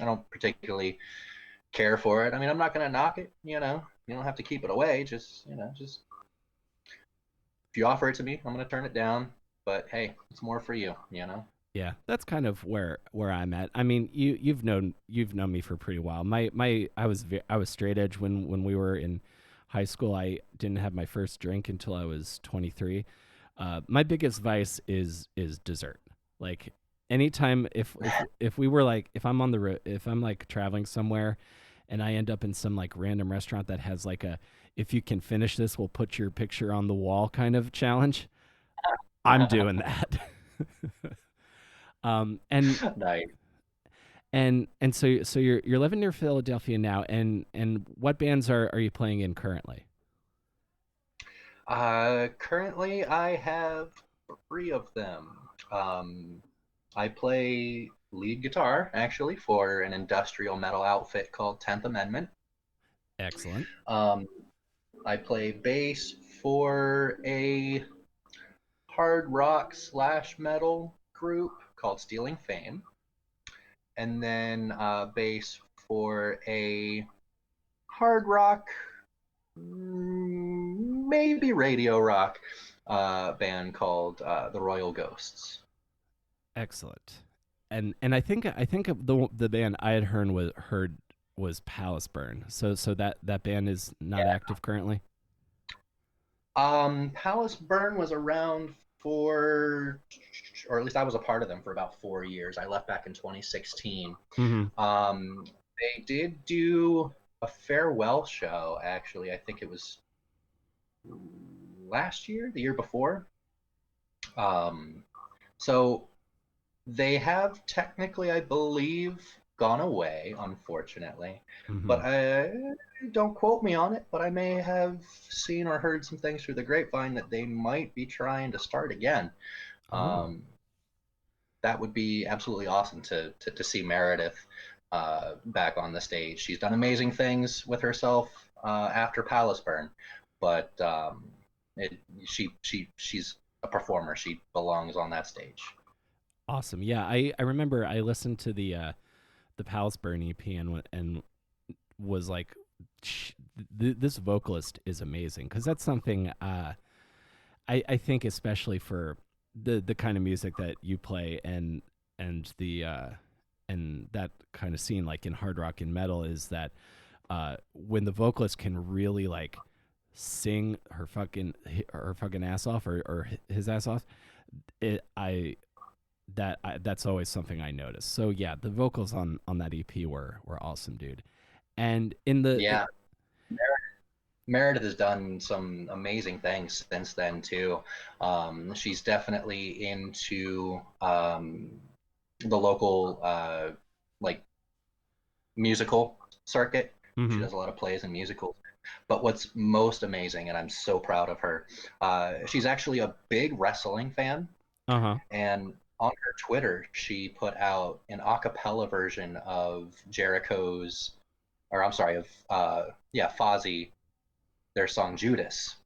I don't particularly care for it. I mean, I'm not gonna knock it. You don't have to keep it away. Just if you offer it to me, I'm gonna turn it down. But hey, it's more for you. Yeah, that's kind of where I'm at. I mean, you've known me for a pretty while. My I was straight edge when we were in high school. I didn't have my first drink until I was 23. My biggest vice is dessert. Like, anytime, if we were like, if I'm on the road, if I'm like traveling somewhere, and I end up in some like random restaurant that has like a, if you can finish this, we'll put your picture on the wall kind of challenge. I'm doing that. And Nice. so you're living near Philadelphia now, and what bands are you playing in currently? Currently, I have three of them. I play lead guitar actually for an industrial metal outfit called 10th Amendment. Excellent. Um, I play bass for a hard rock slash metal group called Stealing Fame, and then bass for a hard rock, maybe radio rock band called the Royal Ghosts. Excellent. And I think of the band I had heard was Palaceburn. So that band is not Yeah. active currently. Palaceburn was around for, or at least I was a part of them for about 4 years. I left back in 2016. Mm-hmm. Um, they did do a farewell show, actually. I think it was last year, the year before. Um, so they have technically, I believe, gone away, unfortunately. Mm-hmm. But I don't quote me on it, but I may have seen or heard some things through the grapevine that they might be trying to start again. Oh. Um, that would be absolutely awesome to see Meredith back on the stage. She's done amazing things with herself after Palaceburn, but it, she's a performer. She belongs on that stage. Awesome. Yeah, I remember I listened to the Palaceburn EP and was like, this vocalist is amazing, because that's something I think especially for the kind of music that you play and and that kind of scene, like in hard rock and metal, is that when the vocalist can really like sing her fucking ass off, or his ass off, that's always something I notice. So yeah, the vocals on that EP were awesome, dude. And in the Yeah, Meredith has done some amazing things since then too. She's definitely into the local like musical circuit. She mm-hmm. does a lot of plays and musicals. But what's most amazing, and I'm so proud of her, she's actually a big wrestling fan. Uh-huh. And on her Twitter, she put out an a cappella version of Jericho's, or I'm sorry, of yeah, Fozzy, their song Judas.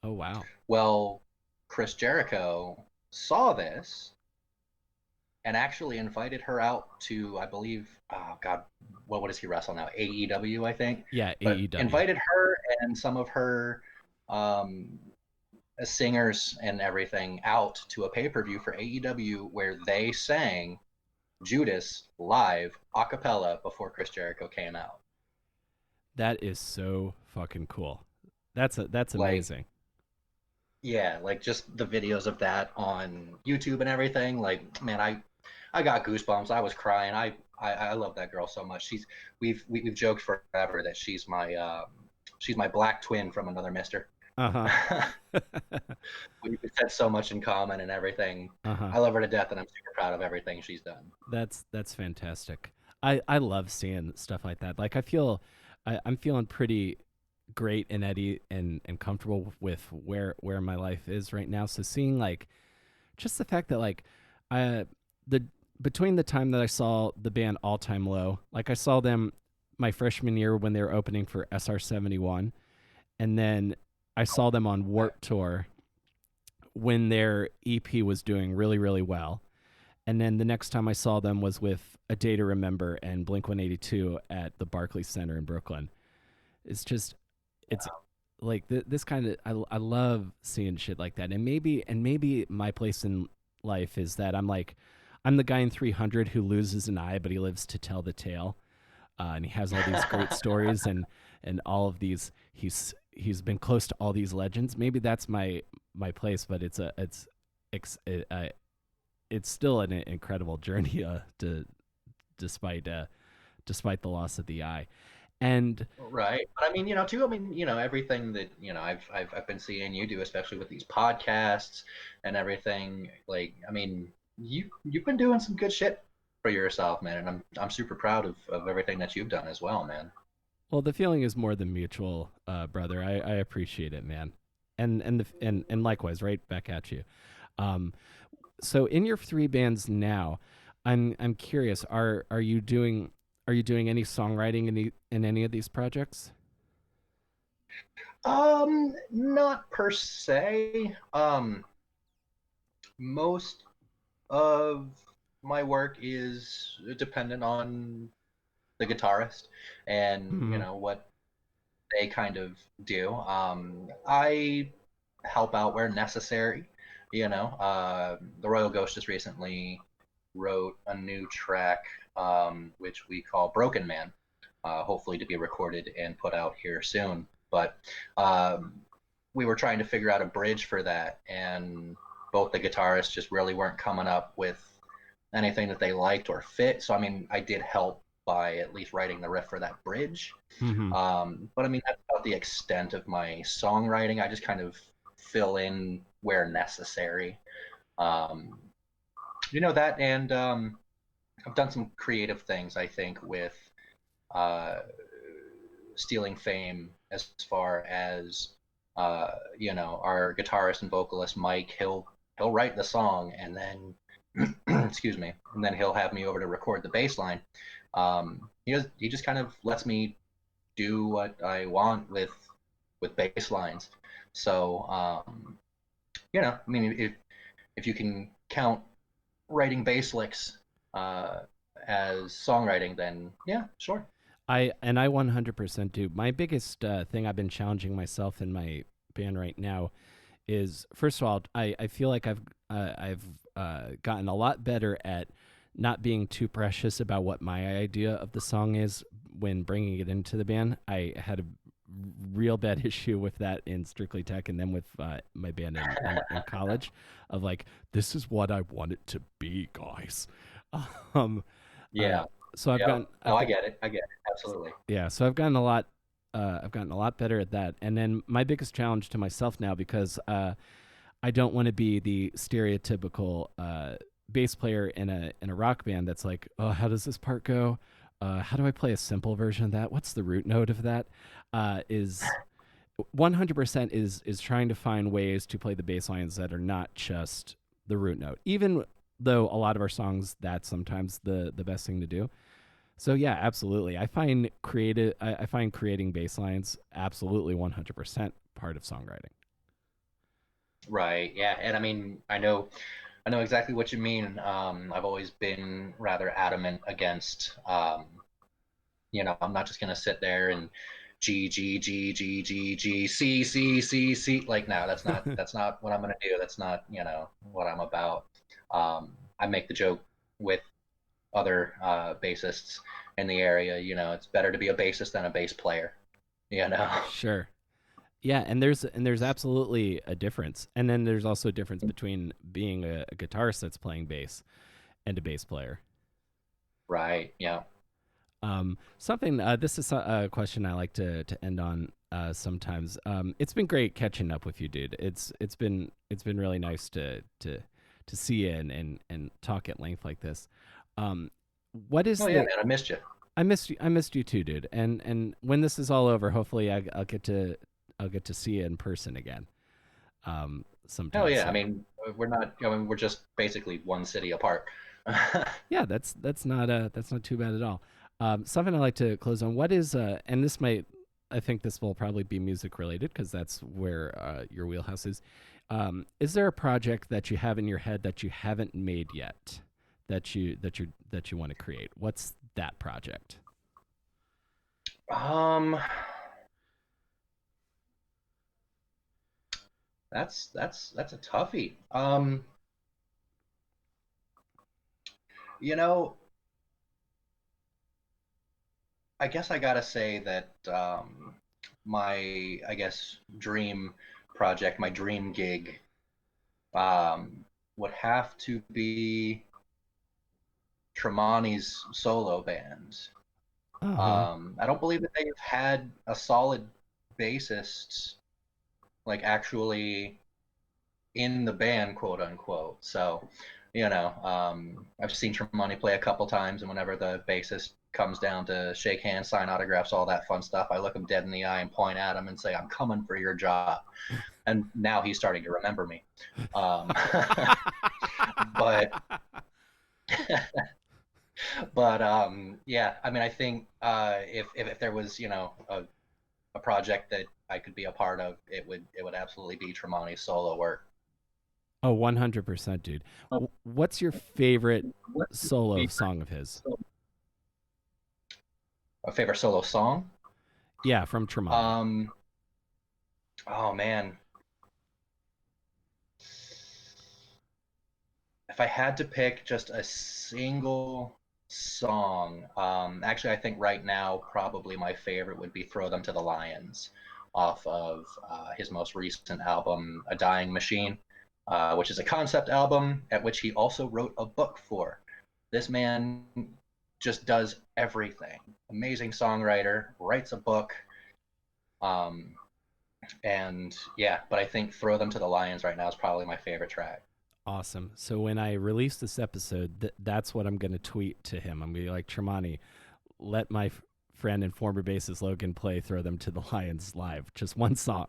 Oh wow. Well, Chris Jericho saw this and actually invited her out to, I believe, oh God, what does he wrestle now? AEW, I think. Yeah, But AEW. invited her and some of her um, singers and everything out to a pay per view for AEW where they sang Judas live a cappella before Chris Jericho came out. That is so fucking cool. That's Like, amazing. yeah, like just the videos of that on YouTube and everything. Like, man, I got goosebumps. I was crying. I love that girl so much. We've joked forever that she's my black twin from another Mister. Uh-huh. We've had so much in common and everything. Uh-huh. I love her to death, and I'm super proud of everything she's done. That's fantastic. I love seeing stuff like that. Like I'm feeling pretty great and Eddie and comfortable with where my life is right now. So seeing like just the fact that like the between the time that I saw the band All Time Low, like I saw them my freshman year when they were opening for SR-71, and then I saw them on Warp Tour when their EP was doing really really well. And then the next time I saw them was with A Day to Remember and Blink 182 at the Barclays Center in Brooklyn. It's just, it's like this kind of, I love seeing shit like that. And maybe my place in life is that I'm the guy in 300 who loses an eye, but he lives to tell the tale. And he has all these great stories and all of these, he's been close to all these legends. Maybe that's my place, but it's still an incredible journey to despite despite the loss of the eye. And Right. But I mean, too, I mean, everything that, I've been seeing you do, especially with these podcasts and everything, like, I mean, you've been doing some good shit for yourself, man, and I'm super proud of everything that you've done as well, man. well, the feeling is more than mutual, brother. I appreciate it, man. And likewise, right back at you. Um, so in your three bands now, I'm curious. Are you doing any songwriting in any of these projects? Not per se. Most of my work is dependent on the guitarist and, Hmm. what they kind of do. I help out where necessary. The Royal Ghost just recently wrote a new track, which we call Broken Man, hopefully to be recorded and put out here soon. But we were trying to figure out a bridge for that, and both the guitarists just really weren't coming up with anything that they liked or fit. So, I mean, I did help by at least writing the riff for that bridge. Hmm. But I mean, that's about the extent of my songwriting. I just kind of fill in where necessary. Um, that, and I've done some creative things, I think, with uh, stealing fame as far as our guitarist and vocalist Mike. He'll write the song and then excuse me, and then he'll have me over to record the bass line. He just kind of lets me do what I want with bass lines. So I mean, if you can count writing bass licks uh, as songwriting, then yeah, sure. I 100% do. My biggest thing I've been challenging myself in my band right now is, first of all, I feel like I've gotten a lot better at not being too precious about what my idea of the song is when bringing it into the band. I had a real bad issue with that in Strictly Tech, and then with my band in college, of like, this is what I want it to be, guys. Um, uh, Yeah. so Yep. No, I've I got get it. I get it. Absolutely. yeah, so I've gotten a lot better at that. And then my biggest challenge to myself now, because I don't want to be the stereotypical bass player in a rock band that's like, oh, how does this part go? How do I play a simple version of that? What's the root note of that? Is 100% is trying to find ways to play the bass lines that are not just the root note. Even though a lot of our songs, that's sometimes the best thing to do. So yeah, absolutely. I find creating bass lines absolutely 100% part of songwriting. Right. Yeah. And I mean, I know exactly what you mean. I've always been rather adamant against, I'm not just gonna sit there and G G G G G G C C C C. Like, no, that's not what I'm gonna do. That's not what I'm about. I make the joke with other bassists in the area. It's better to be a bassist than a bass player. You know. Sure. Yeah, and there's absolutely a difference. And then there's also a difference between being a guitarist that's playing bass and a bass player. Right. Yeah. Something this is a question I like to end on sometimes. It's been great catching up with you, dude. It's been really nice to see you and talk at length like this. Um, what is Oh yeah, the man. I missed you. I missed you too, dude. And when this is all over, hopefully I'll get to see you in person again. Hell Sometime yeah. I soon. mean, we're not. I mean, we're just basically one city apart. Yeah, that's not too bad at all. Something I like to close on. What is and this might I think this will probably be music related because that's where your wheelhouse is. Is there a project that you have in your head that you haven't made yet that you want to create? What's that project? um, that's a toughie. You know, I guess I gotta say that my, I guess, dream project, my dream gig, um, would have to be Tremonti's solo band. Uh-huh. I don't believe that they've had a solid bassist like actually in the band, quote unquote. So, I've seen Tremonti play a couple times, and whenever the bassist comes down to shake hands, sign autographs, all that fun stuff, I look him dead in the eye and point at him and say, "I'm coming for your job." And now he's starting to remember me. Um, but yeah, I mean, I think if there was a project that I could be a part of, it would absolutely be Tremonti's solo work. Oh, 100%, dude. What's your favorite solo song of his? A favorite solo song? Yeah, from Tremonti. Um, oh man, if I had to pick just a single song, actually, I think right now probably my favorite would be "Throw Them to the Lions" off of his most recent album, "A Dying Machine," which is a concept album at which he also wrote a book for. This man just does everything. Amazing songwriter, writes a book. Um, and yeah, but I think "Throw Them to the Lions" right now is probably my favorite track. Awesome. So when I release this episode, that's what I'm going to tweet to him. I'm going to be like, Tremonti, let my friend and former bassist Logan play Throw Them to the Lions live. Just one song.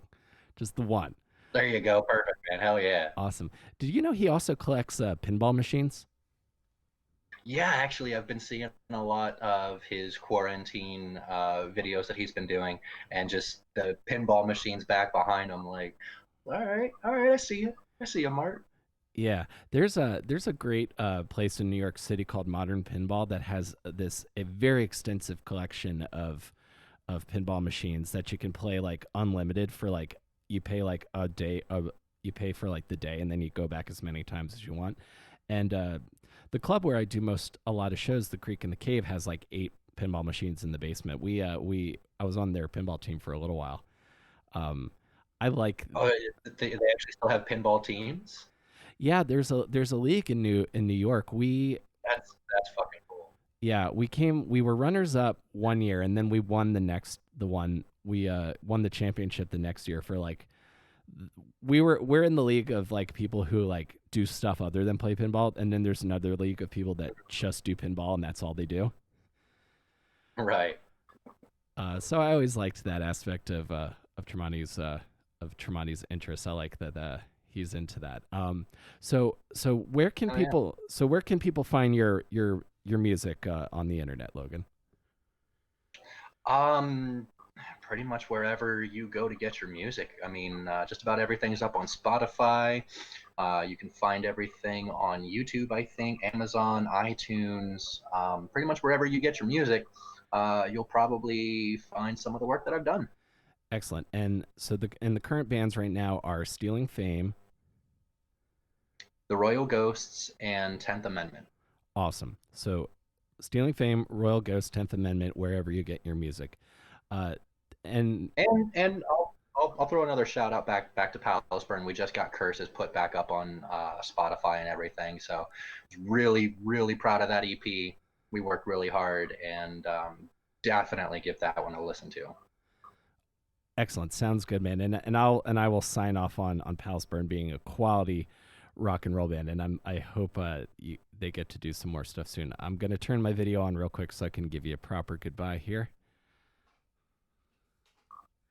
Just the one. There you go. Perfect, man. Hell yeah. Awesome. Did you know he also collects pinball machines? Yeah, actually, I've been seeing a lot of his quarantine videos that he's been doing, and just the pinball machines back behind him. Like, all right, I see you, Mark. Yeah, there's a great place in New York City called Modern Pinball that has a very extensive collection of pinball machines that you can play like unlimited for like you pay like a day you pay for like the day and then you go back as many times as you want. And the club where I do a lot of shows, the Creek and the Cave, has like 8 pinball machines in the basement. We I was on their pinball team for a little while. Um, I like Oh, they actually still have pinball teams. Yeah, there's a league in New York. That's fucking cool. Yeah, we were runners up one year and then we won the one we won the championship the next year for like we're in the league of like people who like do stuff other than play pinball, and then there's another league of people that just do pinball and that's all they do. Right. So I always liked that aspect of Tremonti's interests. I like that he's into that. So Oh yeah. where can people find your music on the internet, Logan? Um, Pretty much wherever you go to get your music. I mean, just about everything's up on Spotify. You can find everything on YouTube, I think, Amazon, iTunes, pretty much wherever you get your music. You'll probably find some of the work that I've done. Excellent. And so the current bands right now are Stealing Fame. The Royal Ghosts and 10th Amendment. Awesome. So Stealing Fame, Royal Ghost, 10th Amendment, wherever you get your music. Uh, and And I'll throw another shout out back to Palaceburn. We just got Curses put back up on Spotify and everything. So I was really proud of that EP. We worked really hard, and definitely give that one a listen to. excellent. Sounds good, man. And I will sign off on Palaceburn being a quality rock and roll band, and I hope they get to do some more stuff soon. I'm gonna turn my video on real quick so I can give you a proper goodbye here.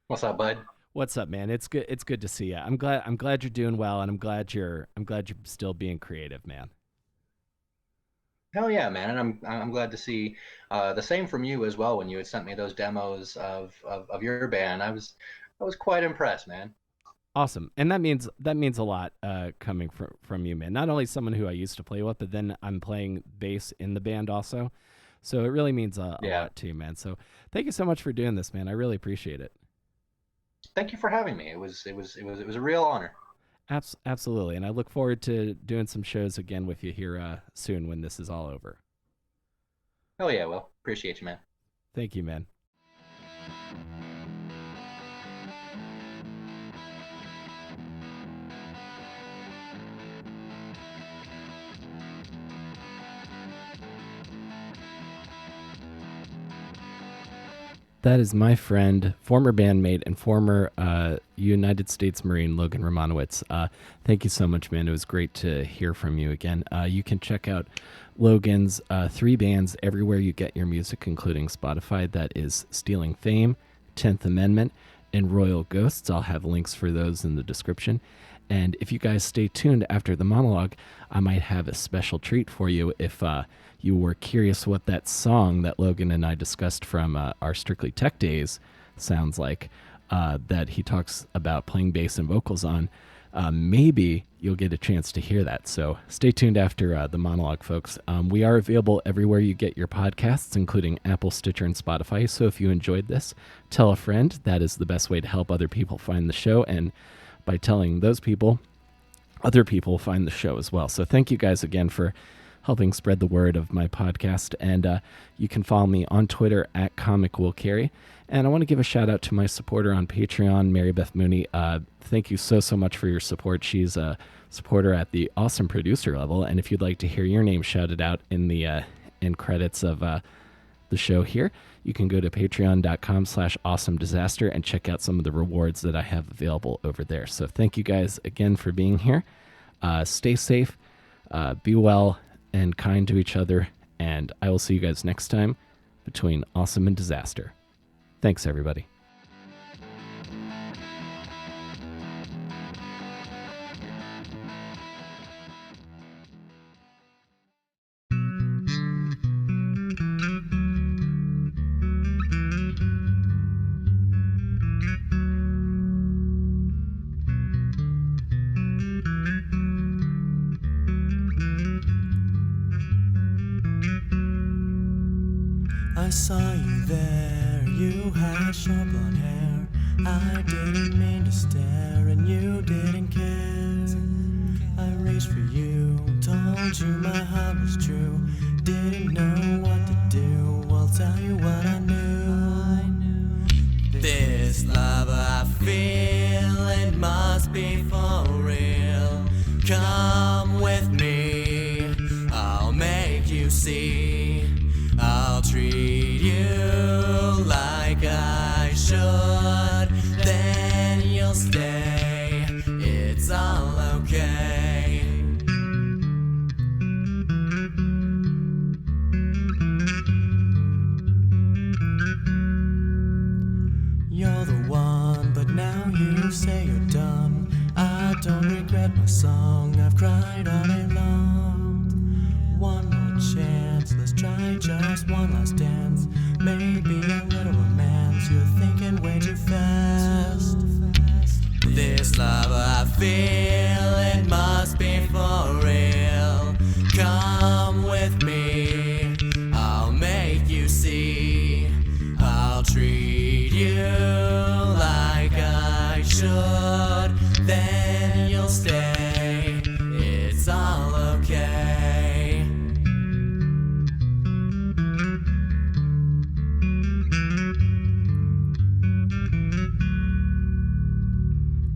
What's up, bud? What's up, man? It's good. It's good to see you. I'm glad you're doing well, and I'm glad you're still being creative, man. Hell yeah, man! And I'm glad to see the same from you as well. When you had sent me those demos of your band, I was quite impressed, man. Awesome, and that means a lot coming from you, man. Not only someone who I used to play with, but then I'm playing bass in the band also. So it really means a Yeah. lot to you, man. So thank you so much for doing this, man. I really appreciate it. Thank you for having me. It was a real honor. Absolutely, and I look forward to doing some shows again with you here soon when this is all over. Hell yeah, Will. Appreciate you, man. Thank you, man. That is my friend, former bandmate, and former United States Marine, Logan Romanowicz. Thank you so much, man. It was great to hear from you again. You can check out Logan's 3 bands everywhere you get your music, including Spotify. That is Stealing Fame, 10th Amendment, and Royal Ghosts. I'll have links for those in the description. And if you guys stay tuned after the monologue, I might have a special treat for you if you were curious what that song that Logan and I discussed from our Strictly Tech days sounds like, that he talks about playing bass and vocals on. Maybe you'll get a chance to hear that. So stay tuned after the monologue, folks. We are available everywhere you get your podcasts, including Apple, Stitcher, and Spotify. So if you enjoyed this, tell a friend. That is the best way to help other people find the show. And by telling those people, other people find the show as well. So thank you guys again for helping spread the word of my podcast. And you can follow me on Twitter at @ComicWillCarry. And I want to give a shout out to my supporter on Patreon, Mary Beth Mooney. Thank you so much for your support. She's a supporter at the awesome producer level. And if you'd like to hear your name shouted out in the end credits of the show here, you can go to patreon.com/awesomedisaster and check out some of the rewards that I have available over there. So thank you guys again for being here. Stay safe, be well, and kind to each other. And I will see you guys next time between Awesome and Disaster. Thanks, everybody. I saw you there, you had short blonde hair. I didn't mean to stare and you didn't care. I reached for you, told you my heart was true. Didn't know what to do, I'll tell you what I knew. This love I feel, it must be for real. Come with me, I'll make you see. I'll treat you like I should, then you'll stay, it's all okay. You're the one, but now you say you're done. I don't regret my song, I've cried all day long. One more chance, let's try just one last dance. Maybe a little romance, you're thinking way too fast. This love I feel, it must be for real. Come with me, I'll make you see. I'll treat you like I should, then you'll stay, it's all okay.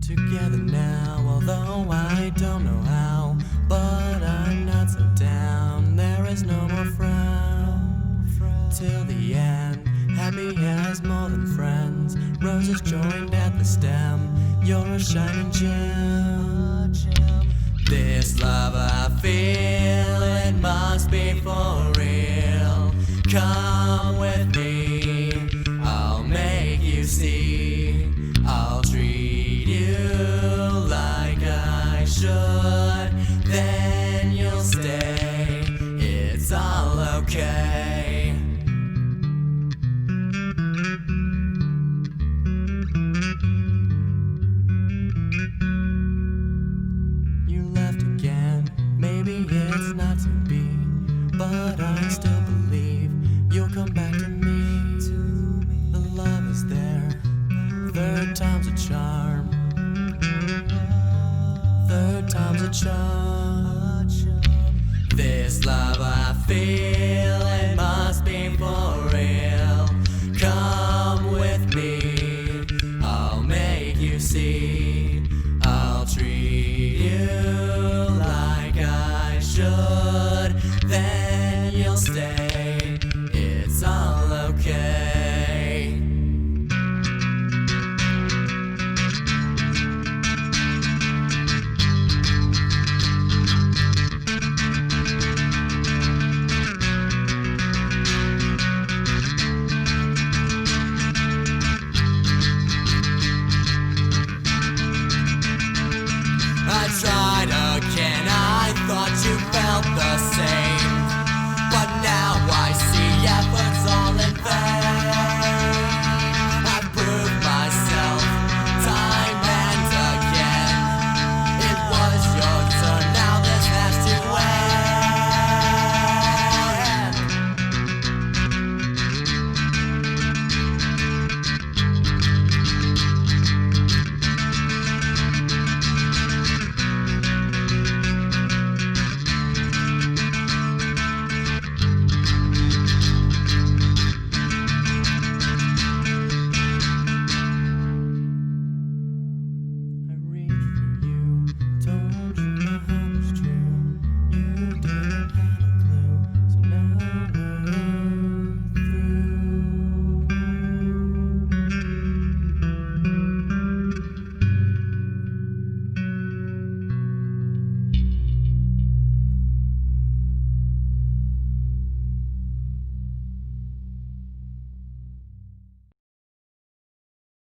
Together now, although I don't know how, but I'm not so down, there is no more frown. Till the end, happy as more than friends, roses joined at the stem, you're a shining gem. This love I feel, it must be for real. Come with me, I'll make you see. I'll treat you like I should, then you'll stay, it's all okay. You left again, maybe it's not to be, but I still believe you'll come back to me. The love is there, third time's a charm. Third time's a charm. This love I feel, it must be for real. Come with me, I'll make you see. I'll treat